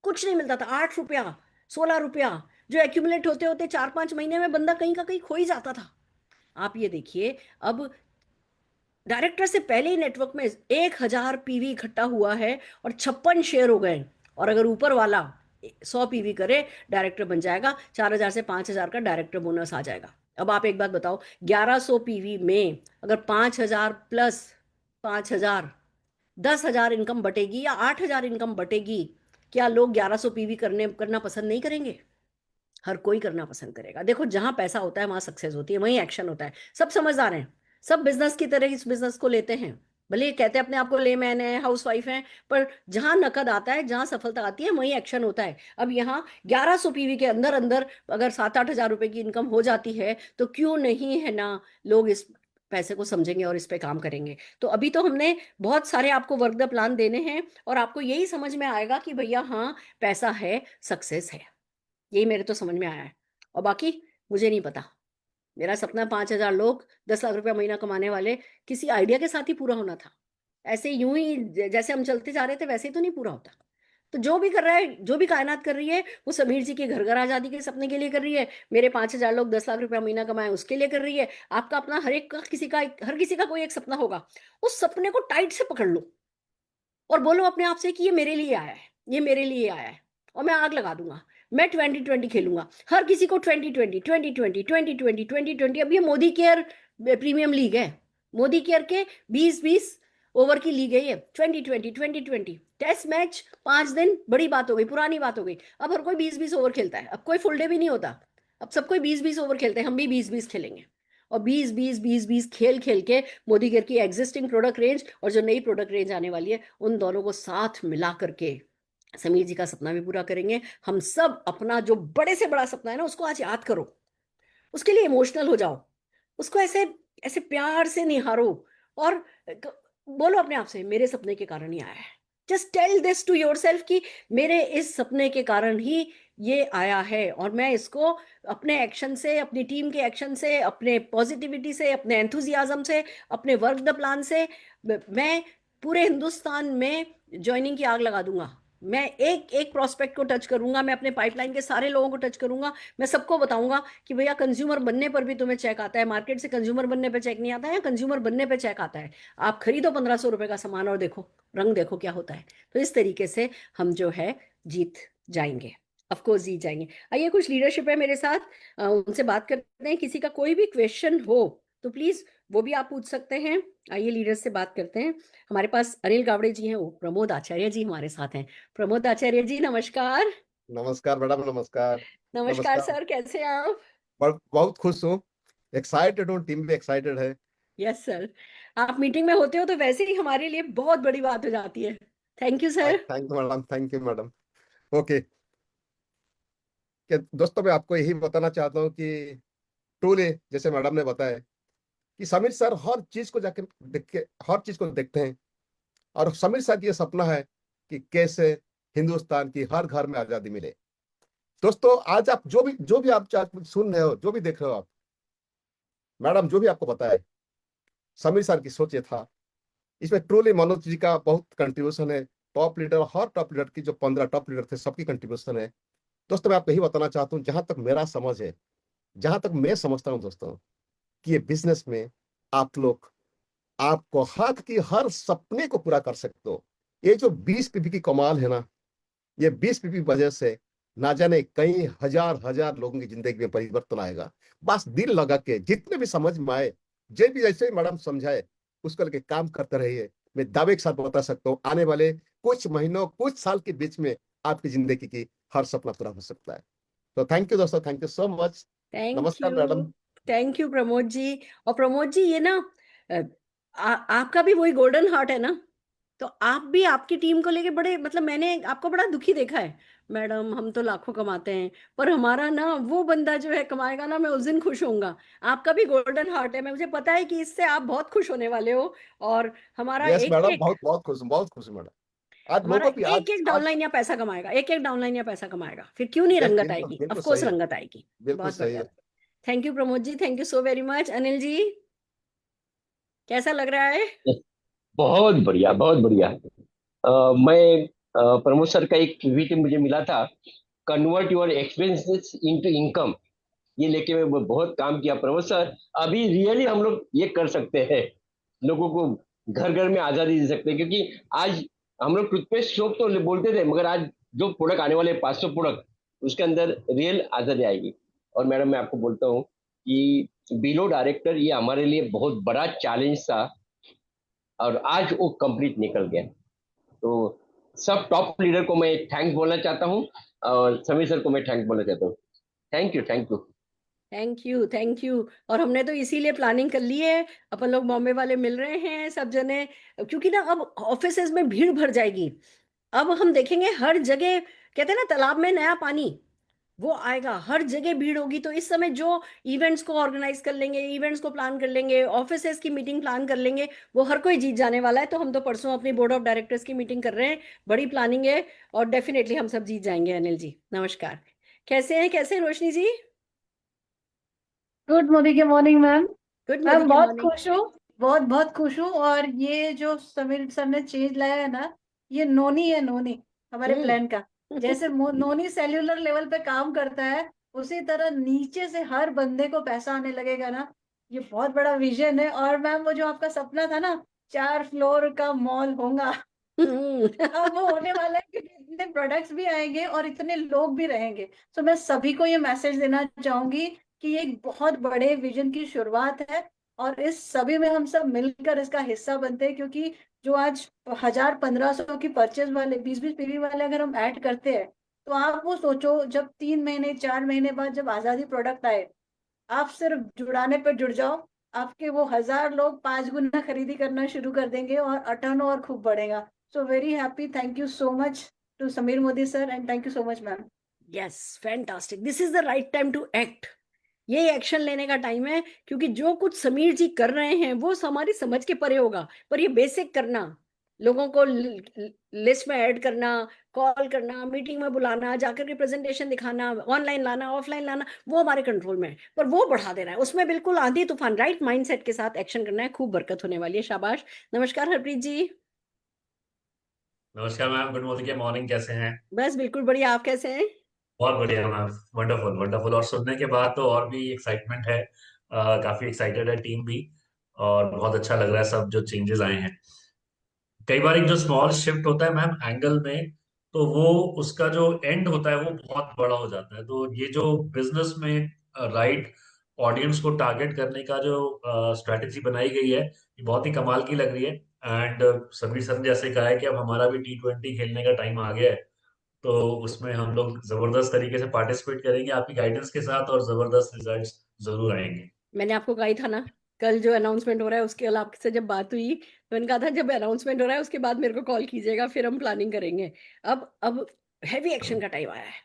कुछ नहीं मिलता था, 8 रुपया, 16 रुपया। जो एक्यूमुलेट होते होते 4-5 महीने में बंदा कहीं का कहीं खो ही जाता था। आप ये देखिए, अब डायरेक्टर से पहले ही नेटवर्क में 1,000 पीवी इकट्ठा हुआ है और 56 शेयर हो गए। और अगर ऊपर वाला 100 पीवी करे, डायरेक्टर बन जाएगा, 4,000 से 5,000 का डायरेक्टर बोनस आ जाएगा। अब आप एक बात बताओ, 1100 पीवी में अगर 5,000 प्लस 5,000, 10,000 इनकम बटेगी या 8,000 इनकम बटेगी, क्या लोग 1100 पीवी करना पसंद नहीं करेंगे? हर कोई करना पसंद करेगा। देखो, जहां पैसा होता है वहां सक्सेस होती है, वहीं एक्शन होता है। सब समझदार हैं, सब बिजनेस की तरह इस बिजनेस को लेते हैं। भले ये कहते हैं अपने आप को लेमैन है, हाउस वाइफ है, पर जहां नकद आता है, जहां सफलता आती है, वहीं एक्शन होता है। अब यहाँ 1100 पीवी के अंदर अंदर अगर 7-8 हज़ार रुपए की इनकम हो जाती है, तो क्यों नहीं है ना, लोग इस पैसे को समझेंगे और इस पे काम करेंगे। तो अभी तो हमने बहुत सारे आपको वर्क द प्लान देने हैं, और आपको यही समझ में आएगा कि भैया हाँ, पैसा है, सक्सेस है। यही मेरे तो समझ में आया है। और बाकी मुझे नहीं पता। मेरा सपना 5,000 लोग 10 लाख रुपया महीना कमाने वाले किसी आइडिया के साथ ही पूरा होना था। ऐसे यूं ही जैसे हम चलते जा रहे थे वैसे ही तो नहीं पूरा होता। तो जो भी कर रहा है, जो भी कायनात कर रही है, वो समीर जी के घर घर आजादी के सपने के लिए कर रही है, मेरे 5,000 लोग 10 लाख रुपया महीना कमाए उसके लिए कर रही है। आपका अपना, हर एक का, हर किसी का कोई एक सपना होगा। उस सपने को टाइट से पकड़ लो और बोलो अपने आप से कि ये मेरे लिए आया है, ये मेरे लिए आया है, और मैं आग लगा दूंगा। मैं 2020 खेलूंगा। हर किसी को 2020, 2020, 2020, 2020। अब ये मोदी केयर प्रीमियम लीग है। मोदी केयर के 20-20 ओवर की लीग है ये। 2020, 2020 टेस्ट मैच 5 दिन, बड़ी बात हो गई, पुरानी बात हो गई। अब हर कोई 20-20 ओवर खेलता है। अब कोई फुल डे भी नहीं होता। अब सब कोई 20-20 ओवर खेलते हैं। हम भी 20-20 खेलेंगे। और 20-20 खेल खेल के मोदी केयर की एग्जिस्टिंग प्रोडक्ट रेंज और जो नई प्रोडक्ट रेंज आने वाली है, उन दोनों को साथ मिला करके समीर जी का सपना भी पूरा करेंगे। हम सब अपना जो बड़े से बड़ा सपना है ना, उसको आज याद करो, उसके लिए इमोशनल हो जाओ, उसको ऐसे ऐसे प्यार से निहारो, और बोलो अपने आप से, मेरे सपने के कारण ही आया है। Just tell this to yourself कि मेरे इस सपने के कारण ही ये आया है, और मैं इसको अपने एक्शन से, अपनी टीम के एक्शन से, अपने पॉजिटिविटी से, अपने एंथुजियाज्म से, अपने वर्क द प्लान से, मैं पूरे हिंदुस्तान में ज्वाइनिंग की आग लगा दूंगा। मैं एक एक प्रोस्पेक्ट को टच करूंगा, मैं अपने पाइपलाइन के सारे लोगों को टच करूंगा। मैं सबको बताऊंगा कि भैया, कंज्यूमर बनने पर भी तुम्हें चेक आता है, मार्केट से कंज्यूमर बनने पे चेक नहीं आता है, कंज्यूमर बनने पे चेक आता है। आप खरीदो 1,500 रुपए का सामान और देखो, रंग देखो क्या होता है। तो इस तरीके से हम जो है जीत जाएंगे, ऑफकोर्स जीत जाएंगे। आइए, कुछ लीडरशिप है मेरे साथ, उनसे बात करते हैं। किसी का कोई भी क्वेश्चन हो तो प्लीज वो भी आप पूछ सकते हैं। आइए लीडर्स से बात करते हैं। हमारे पास अनिल गावड़े जी हैं, वो प्रमोद आचार्य जी हमारे साथ हैं। प्रमोद आचार्य जी, नमस्कार। नमस्कार मैडम, नमस्कार। नमस्कार नमस्कार। सर, कैसे हैं आप? बहुत खुश हूँ, एक्साइटेड हूँ, टीम भी एक्साइटेड है। Yes sir. आप मीटिंग में होते हो तो वैसे ही हमारे लिए बहुत बड़ी बात हो जाती है। Thank you sir. Thank you madam, thank you madam. Okay, दोस्तों मैं आपको यही बताना चाहता हूँ कि ट्रूली जैसे मैडम ने बताया कि समीर सर हर चीज को जाके देख के, हर चीज को देखते हैं। और समीर सर की ये सपना है कि कैसे हिंदुस्तान की हर घर में आजादी मिले। दोस्तों आज आप जो भी आप सुन रहे हो, जो भी देख रहे हो आप, मैडम जो भी आपको बताया, समीर सर की सोच ये था। इसमें ट्रूली मनोज जी का बहुत कंट्रीब्यूशन है। टॉप लीडर, हर टॉप लीडर की जो 15 टॉप लीडर थे, सबकी कंट्रीब्यूशन है। दोस्तों मैं आपको यही बताना चाहता हूँ, जहां तक मेरा समझ है, जहां तक मैं समझता हूँ दोस्तों, कि ये बिजनेस में आप लोग, आपको हक की हर सपने को पूरा कर सकते हो। ये जो 20 पीपी की कमाल है ना, ये 20 पीपी वजह से ना जाने कई हजार हजार लोगों की जिंदगी में परिवर्तन आएगा। बस दिल लगा के, जितने भी समझ में आए, जो भी जैसे मैडम समझाए, उसको लेके काम करते रहिए। मैं दावे के साथ बता सकता हूँ, आने वाले कुछ महीनों, कुछ साल के बीच में आपकी जिंदगी की हर सपना पूरा हो सकता है। तो थैंक यू दोस्तों, thank you so much. Thank नमस्कार you. Madam. Thank you Pramod ji. और प्रमोद जी, ये ना आपका भी वही गोल्डन हार्ट है ना, तो आप भी आपकी टीम को लेके बड़े, मतलब मैंने आपको बड़ा दुखी देखा है। मैडम, हम तो लाखों कमाते हैं, पर हमारा ना वो बंदा जो है कमाएगा ना, मैं उस दिन खुश होऊंगा। आपका भी गोल्डन हार्ट है, मैं मुझे पता है कि इससे आप बहुत खुश होने वाले हो। और हमारा यस एक मैडम, एक बहुत बहुत खुश हूँ, बहुत खुश हूँ मैडम। आज हमारा लोगों की आज एक एक आज डाउनलाइन या पैसा कमाएगा, एक एक डाउनलाइन या पैसा कमाएगा, फिर क्यों नहीं यस, रंगत बिल्कुल आएगी? ऑफ बिल्कुल कोर्स सही है, रंगत आएगी। बिल्कुल बहुत सही बढ़िया। है। Thank you Pramod ji, thank you so very much. Anil ji, कैसा लग रहा है? बहुत बढ़िया, बहुत बढ़िया। मैं प्रमोद सर का एक ट्वीट मुझे मिला था convert your expenses into income, ये लेके मैं बहुत काम किया प्रमोद सर। अभी रियली हम लोग ये कर सकते हैं, लोगों को घर घर में आजादी दे सकते हैं, क्योंकि आज हम लोग टूथपेस्ट सोप तो बोलते थे, मगर आज जो प्रोडक्ट आने वाले 500 प्रोडक्ट, उसके अंदर रियल आजादी आएगी। और मैडम मैं आपको बोलता हूँ कि बिलो डायरेक्टर ये हमारे लिए बहुत बड़ा चैलेंज था, और आज वो कंप्लीट निकल गया। तो सब टॉप लीडर को मैं थैंक्स बोलना चाहता हूँ, और समीर सर को मैं थैंक्स बोलना चाहता हूँ। Thank you, thank you. Thank you, thank you. और हमने तो इसीलिए प्लानिंग कर ली है, अपन लोग बॉम्बे वाले मिल रहे हैं सब जने, क्योंकि ना अब ऑफिसेज में भीड़ भर जाएगी। अब हम देखेंगे हर जगह, कहते हैं ना तालाब में नया पानी, वो आएगा, हर जगह भीड़ होगी। तो इस समय जो इवेंट्स को ऑर्गेनाइज कर लेंगे, इवेंट्स को प्लान कर लेंगे, ऑफिसेज की मीटिंग प्लान कर लेंगे, वो हर कोई जीत जाने वाला है। तो हम तो परसों अपनी बोर्ड ऑफ डायरेक्टर्स की मीटिंग कर रहे हैं, बड़ी प्लानिंग है, और डेफिनेटली हम सब जीत जाएंगे। अनिल जी नमस्कार, कैसे हैं रोशनी जी? गुड मोदी के morning ma'am. Good ma'am morning, बहुत मॉर्निंग। खुश हूँ, बहुत बहुत खुश हूँ। और ये जो समीर सर ने चेंज लाया है ना, ये नोनी है, नोनी हमारे प्लान का। जैसे नोनी सेल्यूलर लेवल पे काम करता है, उसी तरह नीचे से हर बंदे को पैसा आने लगेगा ना। ये बहुत बड़ा विजन है। और मैम वो जो आपका सपना था ना, 4 फ्लोर का मॉल होगा, अब वो होने वाला है, क्योंकि इतने प्रोडक्ट्स भी आएंगे और इतने लोग भी रहेंगे। तो मैं सभी को ये मैसेज देना चाहूंगी कि ये एक बहुत बड़े विजन की शुरुआत है, और इस सभी में हम सब मिलकर इसका हिस्सा बनते हैं। क्योंकि जो आज 1000-1500 की परचेज वाले 20-20 पीवी वाले अगर हम ऐड करते हैं, तो आप वो सोचो, जब 3 महीने 4 महीने बाद जब आजादी प्रोडक्ट आए, आप सिर्फ जुड़ाने पे जुड़ जाओ, आपके वो 1000 लोग 5 गुना खरीदी करना शुरू कर देंगे, और टर्नओवर खूब बढ़ेगा। So very happy, thank you so much to Sameer Modi sir, and thank you so much ma'am. Yes, fantastic, this is the right time to act. ये एक्शन लेने का टाइम है, क्योंकि जो कुछ समीर जी कर रहे हैं वो हमारी समझ के परे होगा, पर ये बेसिक करना, लोगों को लिस्ट में ऐड करना, कॉल करना, मीटिंग में बुलाना, जाकर के प्रेजेंटेशन दिखाना, ऑनलाइन लाना, ऑफलाइन लाना, वो हमारे कंट्रोल में है। पर वो बढ़ा देना है, उसमें बिल्कुल आंधी तूफान राइट माइंडसेट के साथ एक्शन करना है, खूब बरकत होने वाली है। शाबाश। नमस्कार हरप्रीत जी। नमस्कार मैम, गुड मॉर्निंग के मॉर्निंग, कैसे हैं? बस बिल्कुल बढ़िया, आप कैसे हैं? बहुत बढ़िया मैम, वंडरफुल वंडरफुल। और सुनने के बाद तो और भी एक्साइटमेंट है, काफी एक्साइटेड है टीम भी, और बहुत अच्छा लग रहा है सब जो चेंजेस आए हैं। कई बार एक जो स्मॉल शिफ्ट होता है मैम एंगल में, तो वो उसका जो एंड होता है वो बहुत बड़ा हो जाता है। तो ये जो बिजनेस में राइट ऑडियंस को टारगेट करने का जो स्ट्रेटेजी बनाई गई है, ये बहुत ही कमाल की लग रही है। एंड समीर सर ने जैसे कहा है कि अब हमारा भी T20 खेलने का टाइम आ गया है, तो उसमें हम लोग जबरदस्त तरीके से पार्टिसिपेट करेंगे आपकी गाइडेंस के साथ, और जबरदस्त रिजल्ट्स जरूर आएंगे। मैंने आपको कहा ही था ना, कल जो अनाउंसमेंट हो रहा है उसके अलावा आपसे जब बात हुई, तो मैंने कहा था जब अनाउंसमेंट हो रहा है उसके बाद मेरे को कॉल कीजिएगा, फिर हम प्लानिंग करेंगे। अब हैवी एक्शन का टाइम आया है।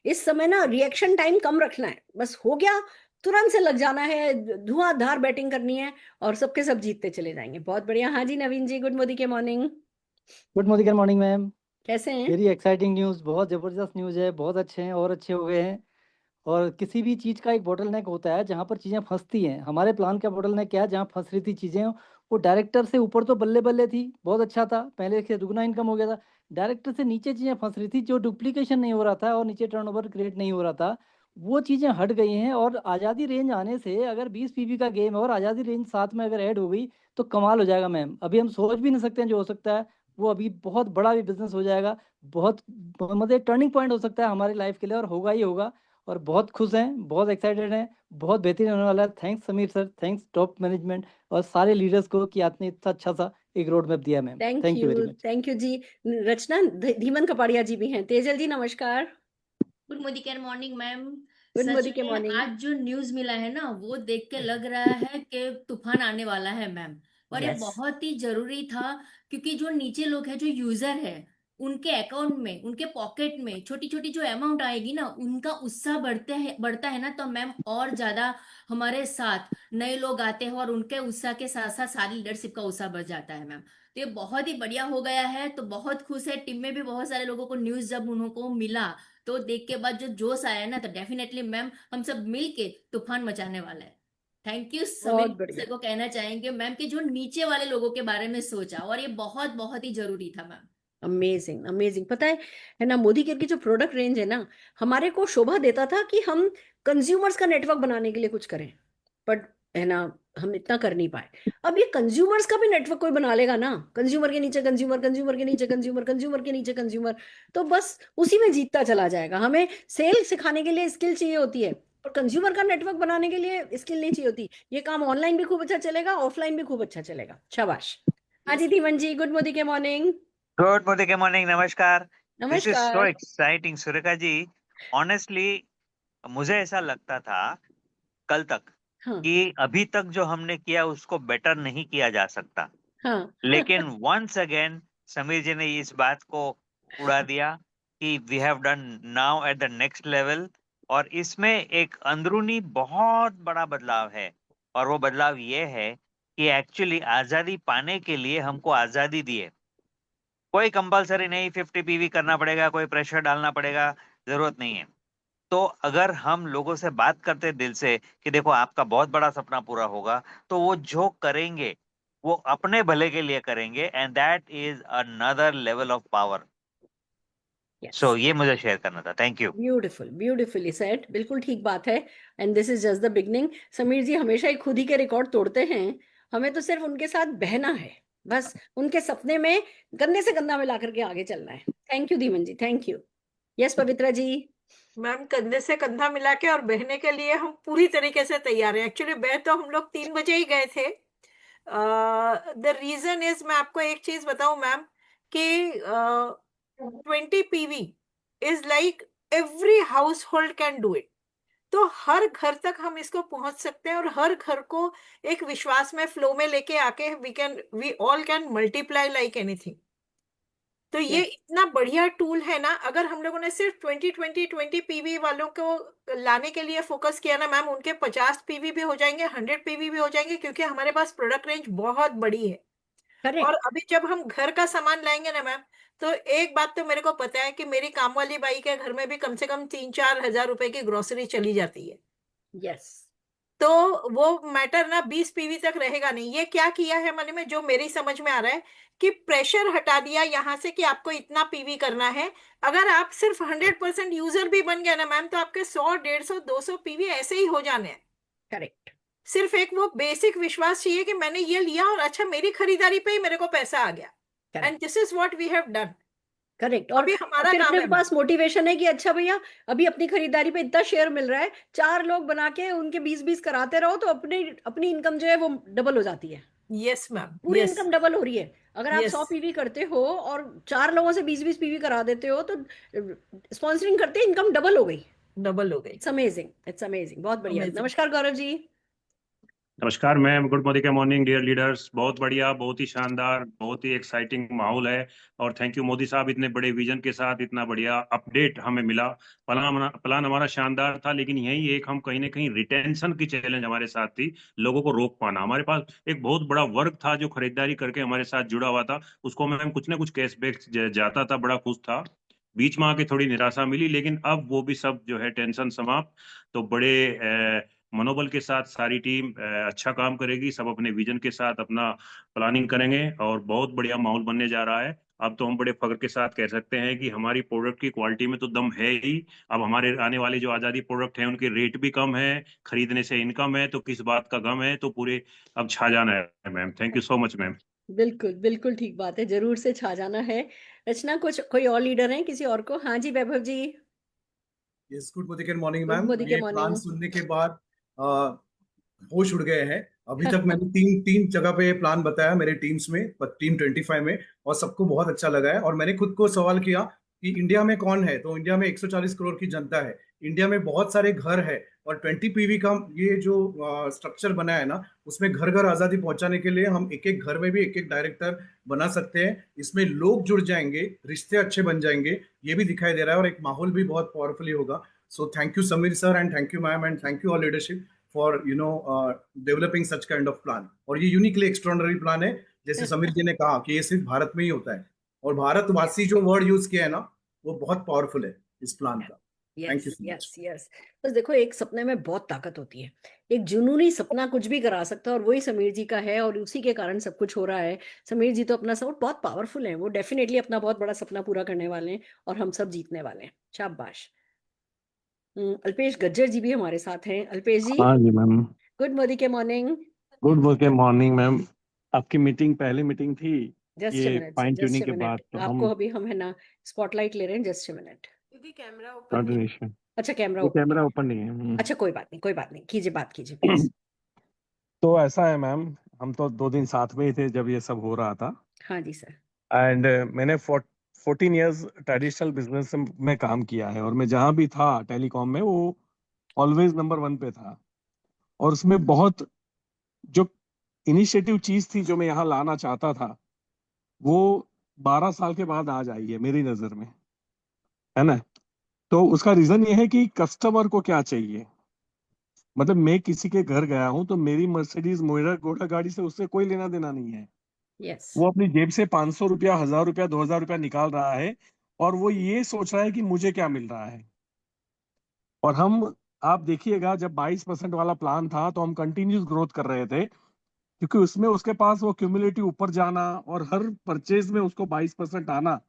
इस समय ना रिएक्शन टाइम कम रखना है, बस हो गया तुरंत से लग जाना है, धुआंधार बैटिंग करनी है, और सबके सब जीतते चले जाएंगे। बहुत बढ़िया। हाँ जी नवीन जी, गुड मोदी के morning, good morning morning ma'am. कैसे हैं? वेरी एक्साइटिंग न्यूज़, बहुत ज़बरदस्त न्यूज़ है, बहुत अच्छे हैं और अच्छे हो गए हैं। और किसी भी चीज़ का एक बॉटल नेक होता है जहाँ पर चीज़ें फंसती हैं। हमारे प्लान का बॉटल नेक क्या है, जहाँ फंस रही थी चीज़ें, वो डायरेक्टर से ऊपर तो बल्ले बल्ले थी, बहुत अच्छा था, पहले से दुगना इनकम हो गया था। डायरेक्टर से नीचे चीज़ें फंस रही थी, जो डुप्लीकेशन नहीं हो रहा था और नीचे टर्नओवर क्रिएट नहीं हो रहा था, वो चीज़ें हट गई हैं। और आज़ादी रेंज आने से अगर 20 पीवी का गेम है और आज़ादी रेंज साथ में अगर ऐड हो गई, तो कमाल हो जाएगा मैम। अभी हम सोच भी नहीं सकते हैं जो हो सकता है, वो अभी बहुत बड़ा भी बिजनेस हो जाएगा। बहुत मतलब टर्निंग पॉइंट हो सकता है हमारी लाइफ के लिए, और होगा ही होगा। और बहुत खुश हैं, बहुत एक्साइटेड हैं, बहुत बेहतरीन होने वाला है। Thanks Sameer sir, thanks top management और सारे लीडर्स को कि आपने इतना अच्छा सा एक रोड मैप दिया ma'am. Thank thank you very you, much. Thank you ji. Rachna Dhiman Kapadia ji भी हैं। तेजल जी नमस्कार, good Modicare morning ma'am. Good सच मोदी के में मॉर्निंग। आज जो न्यूज मिला है ना, वो देख के लग रहा है कि तूफान आने वाला है मैम। और ये यस, बहुत ही जरूरी था, क्योंकि जो नीचे लोग हैं, जो यूजर है, उनके अकाउंट में, उनके पॉकेट में छोटी छोटी जो अमाउंट आएगी ना, उनका उत्साह बढ़ता है ना, तो मैम और ज्यादा हमारे साथ नए लोग आते हैं, और उनके उत्साह के साथ साथ सारी लीडरशिप का उत्साह बढ़ जाता है मैम। तो ये बहुत ही बढ़िया हो गया है, तो बहुत खुश है। टीम में भी बहुत सारे लोगों को न्यूज जब उनको मिला, तो देख के बाद जो जोश आया ना, तो डेफिनेटली मैम हम सब मिल के तूफान मचाने वाला है। थैंक यू बहुत समीर बढ़िया। सर को कहना चाहेंगे मैम कि जो नीचे वाले लोगों के बारे में सोचा, और ये बहुत बहुत ही जरूरी था मैम। Amazing amazing. पता है ना, मोदी केयर की जो प्रोडक्ट रेंज है ना, हमारे को शोभा देता था कि हम कंज्यूमर्स का नेटवर्क बनाने के लिए कुछ करें, बट है ना, हम इतना कर नहीं पाए। अब ये कंज्यूमर्स का भी नेटवर्क कोई बना लेगा ना, कंज्यूमर के नीचे कंज्यूमर, कंज्यूमर के नीचे कंज्यूमर, कंज्यूमर के नीचे कंज्यूमर, तो बस उसी में जीतता चला जाएगा। हमें सेल सिखाने के लिए स्किल चाहिए होती है, और कंज्यूमर का नेटवर्क बनाने के लिए स्किल नहीं चाहिए होती। ये काम ऑनलाइन भी खूब अच्छा चलेगा, ऑफलाइन भी खूब अच्छा चलेगा। शाबाश। हाँ जी धीमन जी, गुड मोदी के मॉर्निंग। गुड मॉर्निंग, नमस्कार। दिस इज सो नमस्कार। एक्साइटिंग सुरेखा जी। ऑनेस्टली मुझे ऐसा लगता था कल तक हाँ कि अभी तक जो हमने किया उसको बेटर नहीं किया जा सकता, हाँ लेकिन वंस अगेन समीर जी ने इस बात को उड़ा दिया कि we have done now at the next level. और इसमें एक अंदरूनी बहुत बड़ा बदलाव है, और वो बदलाव ये है कि एक्चुअली आजादी पाने के लिए हमको आजादी दी है। कोई कंपलसरी नहीं 50 पीवी करना पड़ेगा, कोई प्रेशर डालना पड़ेगा, जरूरत नहीं है। तो अगर हम लोगों से बात करते दिल से कि देखो आपका बहुत बड़ा सपना पूरा होगा, तो वो जो करेंगे वो अपने भले के लिए करेंगे, and that is another level of power. So yes, ये मुझे शेयर करना था। Thank you. Beautiful, beautifully said, बिल्कुल ठीक बात है। And this is just the beginning. Sameer ji हमेशा ही खुद ही के रिकॉर्ड तोड़ते हैं, हमें तो सिर्फ उनके साथ बहना है, बस उनके सपने में गन्ने से गन्ना मिला करके आगे चलना है। Thank you Dhiman ji, thank you. Yes Pavitra ji. Ma'am, कंधे से कंधा मिला के और बहने के लिए हम पूरी तरीके से तैयार हैं। एक्चुअली बह तो हम लोग 3 बजे ही गए थे। द रीजन इज, मैं आपको एक चीज बताऊं मैम, कि 20 PV is like every house hold can do it. तो हर घर तक हम इसको पहुंच सकते हैं, और हर घर को एक विश्वास में, फ्लो में लेके आके we all can multiply like anything. तो ये इतना बढ़िया टूल है ना। अगर हम लोगों ने सिर्फ 20 पीवी वालों को लाने के लिए फोकस किया ना मैम, उनके 50 पीवी भी हो जाएंगे, 100 पीवी भी हो जाएंगे, क्योंकि हमारे पास प्रोडक्ट रेंज बहुत बड़ी है। और करेक्ट। अभी जब हम घर का सामान लाएंगे ना मैम, तो एक बात तो मेरे को पता है कि मेरी काम वाली बाई के घर में भी कम से कम 3-4 हजार रुपए की ग्रोसरी चली जाती है। यस। तो वो मैटर ना 20 पीवी तक रहेगा नहीं। ये क्या किया है मैंने, में जो मेरी समझ में आ रहा है कि प्रेशर हटा दिया यहाँ से कि आपको इतना पीवी करना है। अगर आप सिर्फ 100% यूजर भी बन गए ना मैम, तो आपके 100, 150, 200 पीवी ऐसे ही हो जाने हैं। करेक्ट। सिर्फ एक वो बेसिक विश्वास चाहिए कि मैंने ये लिया और अच्छा मेरी खरीदारी पे ही मेरे को पैसा आ गया। And this is what we have done. Correct. और अभी हमारा फिर काम अपने है पास मोटिवेशन है कि अच्छा भैया अभी अपनी खरीदारी पे इतना शेयर मिल रहा है, 4 लोग बना के उनके 20-20 कराते रहो, तो अपनी अपनी इनकम जो है वो डबल हो जाती है। यस मैम, पूरी यस इनकम डबल हो रही है। अगर आप यस 100 पीवी करते हो और 4 लोगों से 20-20 पीवी करा देते हो, तो स्पॉन्सरिंग करते इनकम डबल हो गई। डबल हो गई। इट्स अमेजिंग, इट्स अमेजिंग, बहुत बढ़िया। Amazing. नमस्कार गौरव जी। नमस्कार मैम, गुड मॉर्निंग के मॉर्निंग डियर लीडर्स। बहुत बढ़िया, बहुत ही शानदार, बहुत ही एक्साइटिंग माहौल है। और थैंक यू मोदी साहब, इतने बड़े विजन के साथ इतना बढ़िया अपडेट हमें मिला। प्लान हमारा शानदार था, लेकिन यही एक हम कहीं ना कहीं रिटेंशन की चैलेंज हमारे साथ थी, लोगों को रोक पाना। हमारे पास एक बहुत बड़ा वर्ग था जो खरीदारी करके हमारे साथ जुड़ा हुआ था, उसको मैम कुछ ना कुछ कैशबैक जाता था, बड़ा खुश था। बीच में आके थोड़ी निराशा मिली, लेकिन अब वो भी सब जो है टेंशन समाप्त। तो बड़े मनोबल के साथ सारी टीम अच्छा काम करेगी, सब अपने विजन के साथ अपना प्लानिंग करेंगे, और बहुत बढ़िया माहौल बनने जा रहा है। अब तो हम बड़े फख्र के साथ कह सकते हैं कि हमारी प्रोडक्ट की क्वालिटी में तो दम है ही। अब हमारे आने वाले जो आज़ादी प्रोडक्ट हैं उनके रेट भी कम है, खरीदने से इनकम है, तो किस बात का गम है। तो पूरे अब छा जाना है ma'am. Thank you so much ma'am. बिल्कुल बिल्कुल ठीक बात है, जरूर से छा जाना है। रचना, कुछ कोई और लीडर है किसी और को? हाँ जी Vaibhav ji. Yes, good morning good ma'am. Modi के ये प्लान मॉर्निंग। सुनने के बाद होश उड़ गए हैं। अभी तक मैंने तीन तीन जगह पे प्लान बताया मेरे टीम्स में, टीम 25 में, और सबको बहुत अच्छा लगा है। और मैंने खुद को सवाल किया कि इंडिया में कौन है, तो इंडिया में 140 करोड़ की जनता है, इंडिया में बहुत सारे घर है, और 20 पीवी का ये जो स्ट्रक्चर बना है ना, उसमें घर घर आजादी पहुंचाने के लिए हम एक एक घर में भी एक एक डायरेक्टर बना सकते हैं। इसमें लोग जुड़ जाएंगे, रिश्ते अच्छे बन जाएंगे, ये भी दिखाई दे रहा है, और एक माहौल भी बहुत पावरफुली होगा। So thank you Sameer sir, and thank you ma'am, and thank you all leadership for developing such kind of plan. और ये यूनिकली एक्स्ट्रॉर्डिनरी प्लान है, जैसे समीर जी ने कहा कि ये सिर्फ भारत में ही होता है, और भारतवासी जो वर्ड यूज किया है ना, वो बहुत पावरफुल है इस प्लान का। Thank you yes so much. Yes yes. बस देखो, एक सपने में बहुत ताकत होती है। एक जुनूनी सपना कुछ भी करा सकता है, और वही समीर जी का है, और उसी के कारण सब कुछ हो रहा है। समीर जी तो अपना सपोर्ट बहुत पावरफुल है, वो डेफिनेटली अपना बहुत बड़ा सपना पूरा करने वाले हैं, और हम सब जीतने वाले हैं। शाबाश। अल्पेश गज्जर जी भी हमारे साथ हैं। अल्पेश जी, हाँ जी मैम। गुड मोदी के morning. Good work morning ma'am. आपकी मीटिंग पहली मीटिंग थी जस्ट ये minute sir, fine just tuning के मिनट, बाद, तो आपको हम अभी हम है ना स्पॉटलाइट ले रहे हैं। Just minute. दीदी कैमरा ओपन नहीं। कोऑर्डिनेशन, अच्छा, कैमरा वो ओपन नहीं कैमरा है। ओपन नहीं है। अच्छा, कोई बात नहीं, कोई बात नहीं, कीजिए, बात कीजिए प्लीज। तो ऐसा है मैम, हम तो 2 दिन साथ में ही थे जब ये सब हो रहा था। हाँ जी सर। एंड मैंने 14 इयर्स ट्रेडिशनल बिजनेस में काम किया है, और मैं जहाँ भी था टेलीकॉम में, वो ऑलवेज नंबर 1 पे था। और उसमें बहुत जो इनिशिएटिव चीज थी जो मैं यहाँ लाना चाहता था, वो 12 साल के बाद आज आई है मेरी नजर में, है ना। तो उसका रीजन ये है कि कस्टमर को क्या चाहिए। मतलब मैं किसी के घर गया हूं तो मेरी मर्सिडीज मोइरा घोड़ा गाड़ी से उससे कोई लेना देना नहीं है। यस। वो अपनी जेब से 500 रुपया, 1000 रुपया, 2000 रुपया निकाल रहा है, और वो ये सोच रहा है कि मुझे क्या मिल रहा है। और हम, आप देखिएगा, जब 22% वाला प्लान था तो हम कंटिन्यूस ग्रोथ कर रहे थे, क्योंकि उसमें उसके पास वो क्यूमुलेटिव ऊपर जाना और हर परचेज में उसको 22% आना,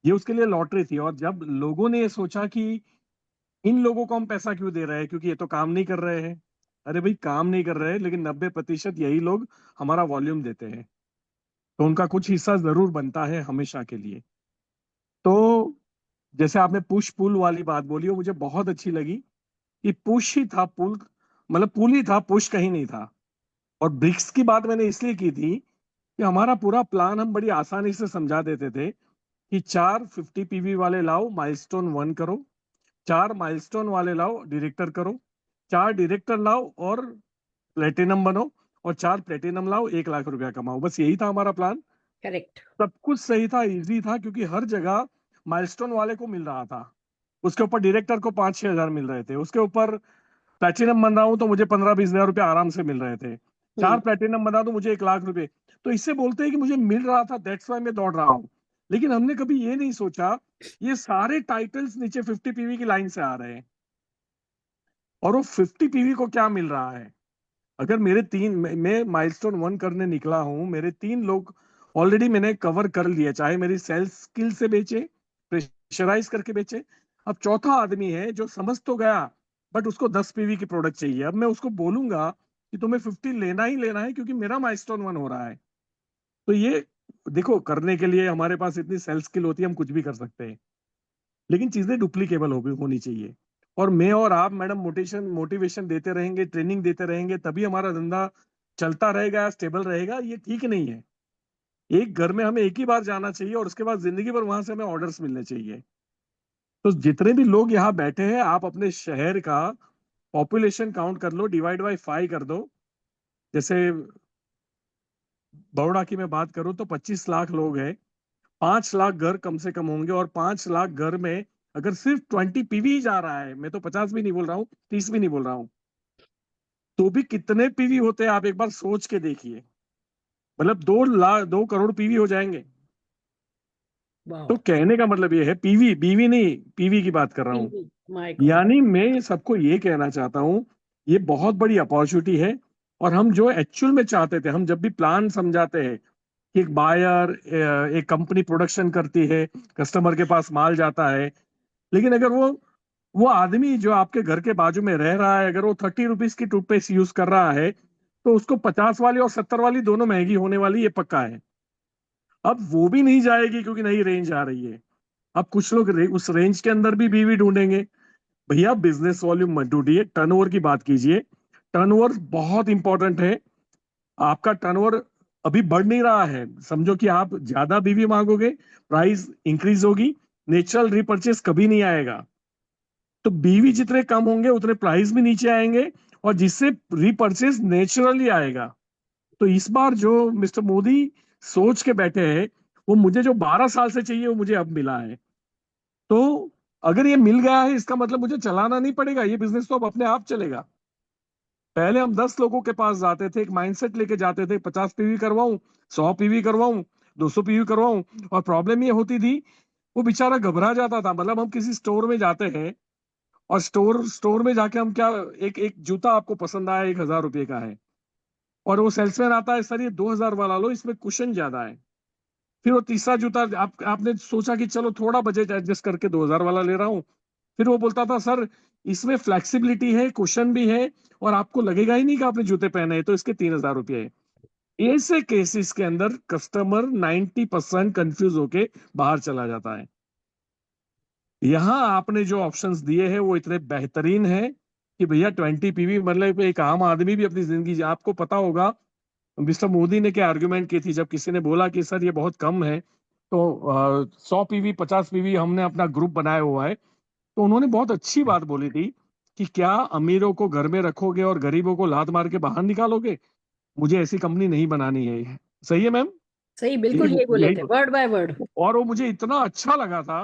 ये उसके लिए लॉटरी थी। और जब लोगों ने ये सोचा कि इन लोगों को हम पैसा क्यों दे रहे हैं, क्योंकि ये तो काम नहीं कर रहे हैं। अरे भाई, काम नहीं कर रहे हैं, लेकिन 90% यही लोग हमारा वॉल्यूम देते हैं, तो उनका कुछ हिस्सा जरूर बनता है हमेशा के लिए। तो जैसे आपने पुश पुल वाली बात बोली, वो मुझे बहुत अच्छी लगी कि पुश ही था पुल, मतलब पुल ही था, पुश कहीं नहीं था। और ब्रिक्स की बात मैंने इसलिए की थी कि हमारा पूरा प्लान हम बड़ी आसानी से समझा देते थे कि 4 50 पीवी वाले लाओ, माइलस्टोन 1 करो, 4 माइलस्टोन वाले लाओ, डायरेक्टर करो, 4 डायरेक्टर लाओ और प्लेटिनम बनो, और 4 प्लेटिनम लाओ, 1 लाख रुपया कमाओ। बस यही था हमारा प्लान। करेक्ट। सब कुछ सही था, इजी था, क्योंकि हर जगह माइलस्टोन वाले को मिल रहा था, उसके ऊपर डायरेक्टर को 5-6 हजार मिल रहे थे, उसके ऊपर प्लेटिनम बन रहा हूं तो मुझे 15-20 हजार रुपया आराम से मिल रहे थे, 4 प्लेटिनम बना तो मुझे 1 लाख रुपए। तो इससे बोलते हैं कि मुझे मिल रहा था, दैट्स वाई मैं दौड़ रहा हूँ। लेकिन हमने कभी ये नहीं सोचा ये सारे टाइटल्स नीचे 50 पीवी की लाइन से आ रहे हैं, और वो 50 पीवी को क्या मिल रहा है। अगर मेरे मैं माइलस्टोन 1 करने निकला हूं, मेरे 3 लोग ऑलरेडी मैंने कवर कर लिया, चाहे मेरी सेल्स स्किल से बेचे, प्रेशराइज करके बेचे। अब चौथा आदमी है जो समझ तो गया, बट उसको 10 पीवी की प्रोडक्ट चाहिए। अब मैं उसको बोलूंगा कि तुम्हें 50 लेना ही लेना है, क्योंकि मेरा माइलस्टोन 1 हो रहा है। तो ये देखो, करने के लिए हमारे पास इतनी सेल्स स्किल होती है, हम कुछ भी कर सकते हैं, लेकिन चीजें डुप्लीकेबल होनी चाहिए। और मैं और आप मैडम मोटिवेशन देते रहेंगे, ट्रेनिंग देते रहेंगे, तभी हमारा धंधा चलता रहेगा, स्टेबल रहेगा। ये ठीक नहीं है। एक घर में हमें एक ही बार जाना चाहिए, और उसके बाद जिंदगी भर वहां से हमें ऑर्डर्स मिलने चाहिए। तो जितने भी लोग यहाँ बैठे हैं, आप अपने शहर का पॉपुलेशन काउंट कर लो, डिवाइड बाय 5 कर दो। जैसे बड़ौदा की मैं बात करूं तो 25 लाख लोग हैं, 5 लाख घर कम से कम होंगे, और 5 लाख घर में अगर सिर्फ 20 पीवी ही जा रहा है, मैं तो 50 भी नहीं बोल रहा हूँ, 30 भी नहीं बोल रहा हूँ, तो भी कितने पीवी होते हैं आप एक बार सोच के देखिए। मतलब 2 करोड़ पीवी हो जाएंगे। तो कहने का मतलब ये है, पीवी बीवी नहीं, पीवी की बात कर रहा हूँ। My God. यानी मैं सबको ये कहना चाहता हूँ, ये बहुत बड़ी अपॉर्चुनिटी है। और हम जो एक्चुअल में चाहते थे, हम जब भी प्लान समझाते हैं कि एक बायर, एक कंपनी प्रोडक्शन करती है, कस्टमर के पास माल जाता है, लेकिन अगर वो आदमी जो आपके घर के बाजू में रह रहा है, अगर वो 30 रुपीज की टूथपेस्ट यूज कर रहा है, तो उसको 50 वाली और 70 वाली दोनों महंगी होने वाली, ये पक्का है। अब वो भी नहीं जाएगी क्योंकि नई रेंज आ रही है। अब कुछ लोग उस रेंज के अंदर भी बीवी ढूंढेंगे। भैया, बिजनेस वॉल्यूम मत ढूंढिए, टर्नओवर की बात कीजिए। टर्नओवर बहुत इंपॉर्टेंट है। आपका टर्नओवर अभी बढ़ नहीं रहा है, समझो कि आप ज्यादा बीवी मांगोगे, प्राइस इंक्रीज होगी, नेचुरल रिपर्चेस कभी नहीं आएगा। तो बीवी जितने कम होंगे उतने प्राइस भी नीचे आएंगे, और जिससे रीपरचेज नेचुरली आएगा। तो इस बार जो मिस्टर मोदी सोच के बैठे हैं, वो मुझे जो 12 साल से चाहिए वो मुझे अब मिला है। तो अगर ये मिल गया है, इसका मतलब मुझे चलाना नहीं पड़ेगा, ये बिजनेस तो अब अपने आप चलेगा। पहले हम 10 लोगों के पास जाते थे, एक माइंडसेट लेके जाते थे, 50 पीवी करवाऊं, 100 पीवी करवाऊं, 200 पीवी करवाऊं, और प्रॉब्लम ये होती थी, वो बेचारा घबरा जाता था। मतलब हम किसी स्टोर में जाते हैं, और स्टोर में जाके हम क्या, एक एक जूता आपको पसंद आया 1,000 रुपये का है, और वो सेल्समैन आता है सर ये 2,000 वाला लो, इसमें कुशन ज्यादा है। फिर वो तीसरा जूता आपने सोचा कि चलो थोड़ा बजट एडजस्ट करके 2,000 वाला ले रहा हूँ, फिर वो बोलता था सर इसमें फ्लेक्सिबिलिटी है, कुशन भी है, और आपको लगेगा ही नहीं कि आपने जूते पहने हैं, तो इसके 3,000 रुपये है। ऐसे केसेस के अंदर कस्टमर 90% कंफ्यूज होके बाहर चला जाता है। यहाँ आपने जो ऑप्शंस दिए हैं वो इतने बेहतरीन है कि भैया 20 पीवी, मतलब एक आम आदमी भी अपनी जिंदगी, आपको पता होगा मिस्टर मोदी ने क्या आर्गुमेंट की थी जब किसी ने बोला कि सर ये बहुत कम है, तो 100 पीवी 50 पीवी हमने अपना ग्रुप बनाया हुआ है, तो उन्होंने बहुत अच्छी बात बोली थी कि क्या अमीरों को घर में रखोगे और गरीबों को लात मार के बाहर निकालोगे? मुझे ऐसी कंपनी नहीं बनानी है। सही है मैम? सही, बिल्कुल ये बोले यही, थे वर्ड बाय वर्ड। और वो मुझे इतना अच्छा लगा था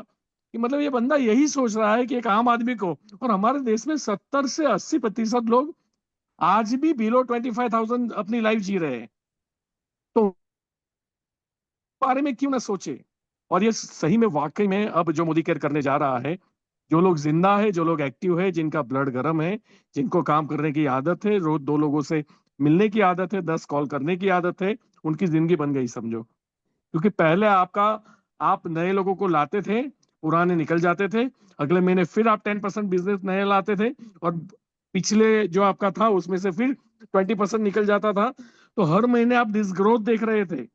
कि मतलब ये बंदा यही सोच रहा है कि एक आम आदमी को, और हमारे देश में 70 से 80% लोग आज भी बिलो 25,000 अपनी लाइफ जी रहे हैं, तो बारे में क्यों ना सोचे। और ये सही में वाकई में अब जो मोदी केयर करने जा रहा है, जो लोग जिंदा है, जो लोग एक्टिव है, जिनका ब्लड गर्म है, जिनको काम करने की आदत है, रोज 2 लोगों से मिलने की आदत है, 10 कॉल करने की आदत है, उनकी जिंदगी बन गई समझो। क्योंकि पहले आप नए लोगों को लाते थे, पुराने निकल जाते थे, अगले महीने फिर आप 10% बिजनेस नए लाते थे, और पिछले जो आपका था उसमें से फिर 20% निकल जाता था, तो हर महीने आप डिस ग्रोथ देख रहे थे।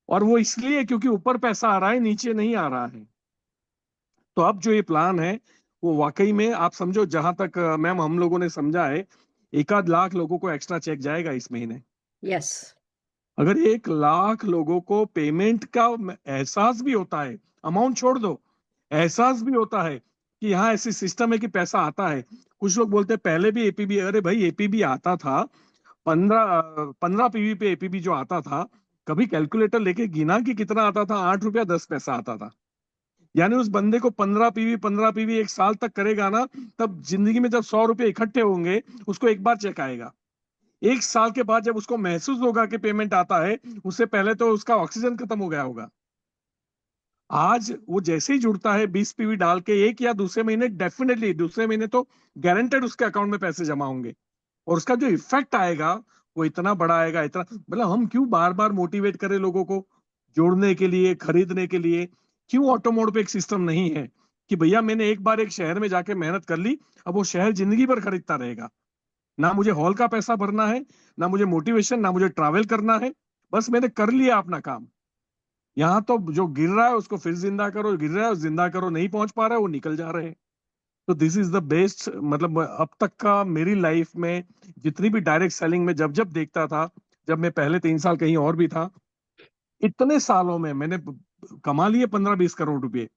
और वो इसलिए क्योंकि ऊपर पैसा आ रहा है, नीचे नहीं आ रहा है। तो अब जो ये प्लान है वो वाकई में आप समझो, जहां तक मैम हम लोगों ने समझा है, 1 लाख लोगों को एक्स्ट्रा चेक जाएगा इस महीने। यस, अगर 1 लाख लोगों को पेमेंट का एहसास भी होता है, अमाउंट छोड़ दो, एहसास भी होता है कि यहाँ ऐसी सिस्टम है कि पैसा आता है। कुछ लोग बोलते हैं पहले भी एपीबी, अरे भाई एपीबी आता था, 15 पीवी पे एपीबी जो आता था, कभी कैलकुलेटर लेके गिना कि कितना आता था? 8 रुपया 10 पैसा आता था। यानी उस बंदे को 15 पीवी 1 साल तक करेगा ना, तब जिंदगी में जब 100 रुपये इकट्ठे होंगे, उसको एक बार चेक आएगा। 1 साल के बाद जब उसको महसूस होगा कि पेमेंट आता है, उससे पहले तो उसका ऑक्सीजन खत्म हो गया होगा। आज वो जैसे ही जुड़ता है 20 पीवी डाल के, एक या दूसरे महीने, डेफिनेटली दूसरे महीने तो गारंटेड उसके अकाउंट में पैसे जमा होंगे, और उसका जो इफेक्ट आएगा वो इतना बड़ा आएगा, इतना, मतलब हम क्यों बार बार मोटिवेट करें लोगों को जोड़ने के लिए, खरीदने के लिए? क्यों ऑटो मोड पे एक सिस्टम नहीं है कि भैया मैंने एक बार एक शहर में जाके मेहनत कर ली, अब वो शहर जिंदगी भर खरीदता रहेगा? ना मुझे हॉल का पैसा भरना है, ना मुझे मोटिवेशन, ना मुझे ट्रैवल करना है, बस मैंने कर लिया अपना काम। यहाँ तो जो गिर रहा है उसको फिर जिंदा करो, गिर रहा है जिंदा करो, नहीं पहुंच पा रहा है वो निकल जा रहे हैं। तो दिस इज द बेस्ट, मतलब अब तक का मेरी लाइफ में जितनी भी डायरेक्ट सेलिंग में जब जब देखता था, जब मैं पहले 3 साल कहीं और भी था, इतने सालों में मैंने कमा लिए 15-20 करोड़ रुपए,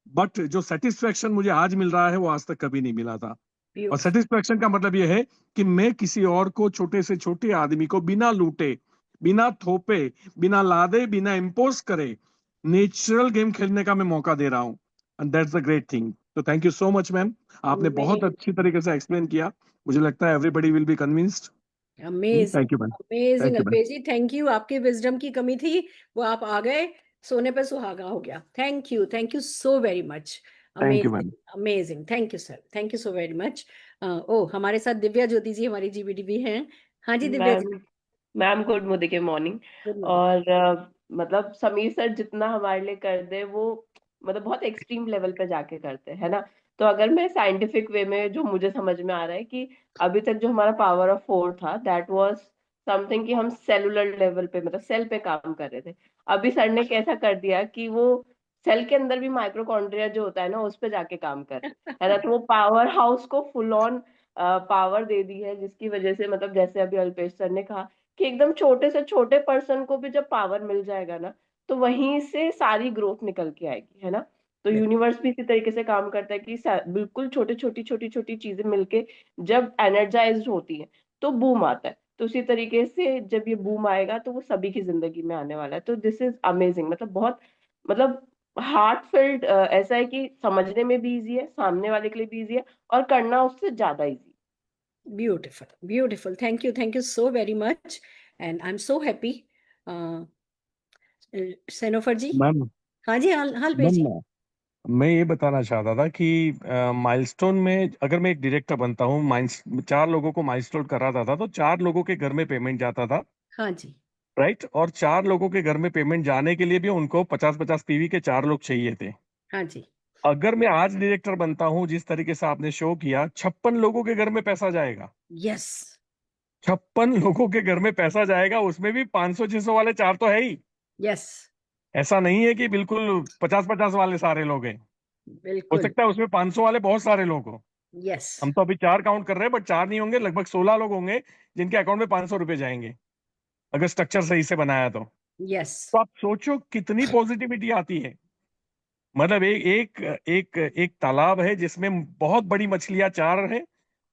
बट जो सेटिस्फेक्शन मुझे आज मिल रहा है वो आज तक कभी नहीं मिला था। और ब्यूटीफुल। सेटिस्फेक्शन का मतलब यह है कि मैं किसी और को, छोटे से छोटे आदमी को, बिना लूटे, बिना थोपे, बिना लादे, बिना इम्पोज करे, नेचुरल गेम खेलने का मैं मौका दे रहा हूँ, and that's the great thing. तो thank you so much ma'am, आपने बहुत अच्छी तरीके से एक्सप्लेन किया। मुझे लगता है everybody will be convinced. Amazing, thank you ma'am, amazing thank you ma'am, Alpesh ji, thank you. आपकी विजडम की कमी थी, वो आप आ गए, सोने पे सुहागा हो गया। Thank you so very much. Thank you amazing, ma'am. Amazing, thank you sir, thank you so very much. Oh, हमारे साथ दिव्या ज्योति जी हमारी जीबीडी भी हैं। हाँ जी Divya ji, ma'am ma'am good Modi के मॉर्निंग। Good morning. और मतलब समीर सर जितना हमारे लिए कर दे वो मतलब बहुत एक्सट्रीम लेवल पे जाके करते हैं, है ना। तो अगर मैं साइंटिफिक वे में जो मुझे समझ में आ रहा है कि अभी तक जो हमारा पावर ऑफ 4 था दैट वाज समथिंग कि हम सेलुलर लेवल पे मतलब सेल पे काम कर रहे थे। अभी सर ने कैसा कर दिया कि वो सेल के अंदर भी माइक्रोकॉन्ड्रिया जो होता है ना उस पे जाके काम कर रहे हैं, है ना। तो वो पावर हाउस को फुल ऑन पावर दे दी है, जिसकी वजह से मतलब जैसे अभी अल्पेश सर ने कहा कि एकदम छोटे से छोटे पर्सन को भी जब पावर मिल जाएगा ना तो वहीं से सारी ग्रोथ निकल के आएगी, है ना। तो यूनिवर्स भी इसी तरीके से काम करता है कि बिल्कुल छोटी छोटी चीजें मिलके जब एनर्जाइज्ड होती है तो बूम आता है। तो उसी तरीके से जब ये बूम आएगा तो वो सभी की जिंदगी में आने वाला है। तो दिस इज अमेजिंग, मतलब बहुत मतलब हार्ट फिल्ड ऐसा है कि समझने में भी इजी है, सामने वाले के लिए भी इजी है और करना उससे ज्यादा easy. Beautiful, beautiful, thank you so very much, and I am so happy. Senofar ji, ma'am हाँ जी, हाल हाल मैम जी। मैं ये बताना चाहता था कि माइलस्टोन में अगर मैं एक डायरेक्टर बनता हूँ, 4 लोगों को माइलस्टोन कराता था, तो 4 लोगों के घर में पेमेंट जाता था, हाँ जी, राइट? और 4 लोगों के घर में पेमेंट जाने के लिए भी उनको 50-50 पीवी के 4 लोग चाहिए थे। हाँ जी, अगर मैं आज डायरेक्टर बनता हूँ, जिस तरीके से आपने शो किया, 56 लोगों के घर में पैसा जाएगा। यस, 56 लोगों के घर में पैसा जाएगा, उसमें भी 500-600 वाले 4 तो है ही। यस, ऐसा नहीं है कि बिल्कुल 50-50 वाले सारे लोग हैं। हो बिल्कुल, सकता है उसमें 500 वाले बहुत सारे लोग हो। यस, हम तो अभी 4 काउंट कर रहे हैं, बट 4 नहीं होंगे, लगभग 16 लोग होंगे जिनके अकाउंट में 500 रुपए जाएंगे, अगर स्ट्रक्चर सही से बनाया तो। यस, तो आप सोचो कितनी पॉजिटिविटी आती है। मतलब एक तालाब है जिसमें बहुत बड़ी मछलियां 4 हैं,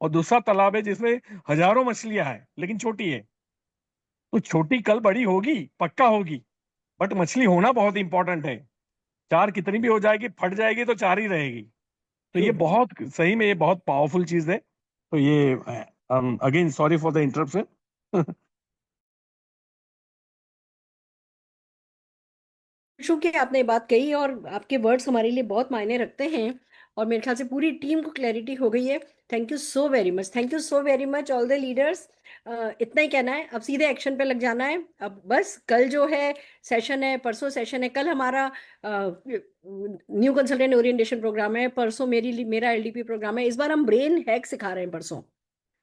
और दूसरा तालाब है जिसमें हजारों मछलियां हैं लेकिन छोटी है। तो छोटी कल बड़ी होगी, पक्का होगी, बट मछली होना बहुत इंपॉर्टेंट है। 4 कितनी भी हो जाएगी, फट जाएगी तो 4 ही रहेगी। तो ये ट्रू, बहुत सही में ये बहुत पावरफुल चीज है। तो ये again sorry for the interruption. खुश हूं कि आपने ये बात कही और आपके वर्ड्स हमारे लिए बहुत मायने रखते हैं और मेरे ख्याल से पूरी टीम को क्लैरिटी हो गई है। Thank you so very much, thank you so very much all the leaders. इतना ही कहना है, अब सीधे एक्शन पे लग जाना है। अब बस कल जो है सेशन है, परसों सेशन है, कल हमारा न्यू कंसल्टेंट ओरिएंटेशन प्रोग्राम है, परसों मेरा एलडीपी प्रोग्राम है। इस बार हम ब्रेन हैक सिखा रहे हैं। परसों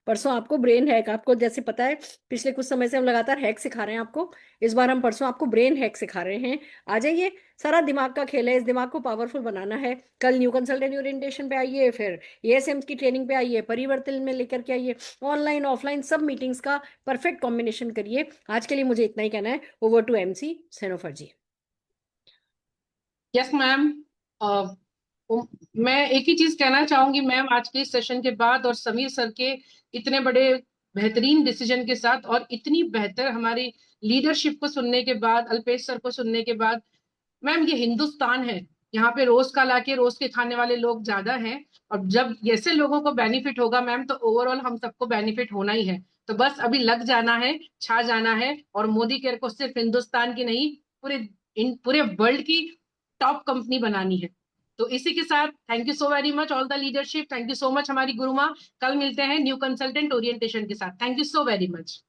परसों आपको ब्रेन हैक, आपको जैसे पता है पिछले कुछ समय से हम लगातार हैक सिखा रहे हैं आपको। इस बार हम परसों आपको ब्रेन हैक सिखा रहे हैं। आ जाइए, सारा दिमाग का खेल है, इस दिमाग को पावरफुल बनाना है। कल न्यू कंसल्टेंट ओरिएंटेशन पे आइए, फिर एएसएम की ट्रेनिंग पे आइए, परिवर्तन में लेकर के आइए, ऑनलाइन ऑफलाइन सब मीटिंग्स का परफेक्ट कॉम्बिनेशन करिए। आज के लिए मुझे इतना ही कहना है। Over to MC Senofar ji. Yes ma'am, मैं एक ही चीज कहना चाहूंगी मैम, आज के इस सेशन के बाद और समीर सर के इतने बड़े बेहतरीन डिसीजन के साथ और इतनी बेहतर हमारी लीडरशिप को सुनने के बाद, अल्पेश सर को सुनने के बाद, मैम ये हिंदुस्तान है, यहाँ पे रोज का लाके रोज के खाने वाले लोग ज्यादा हैं, और जब ऐसे लोगों को बेनिफिट होगा मैम तो ओवरऑल हम सबको बेनिफिट होना ही है। तो बस अभी लग जाना है, छा जाना है, और मोदी केयर को सिर्फ हिंदुस्तान की नहीं, पूरे वर्ल्ड की टॉप कंपनी बनानी है। तो इसी के साथ thank you so very much all the leadership, thank you so much हमारी गुरुमा। कल मिलते हैं न्यू कंसल्टेंट ओरिएंटेशन के साथ। Thank you so very much.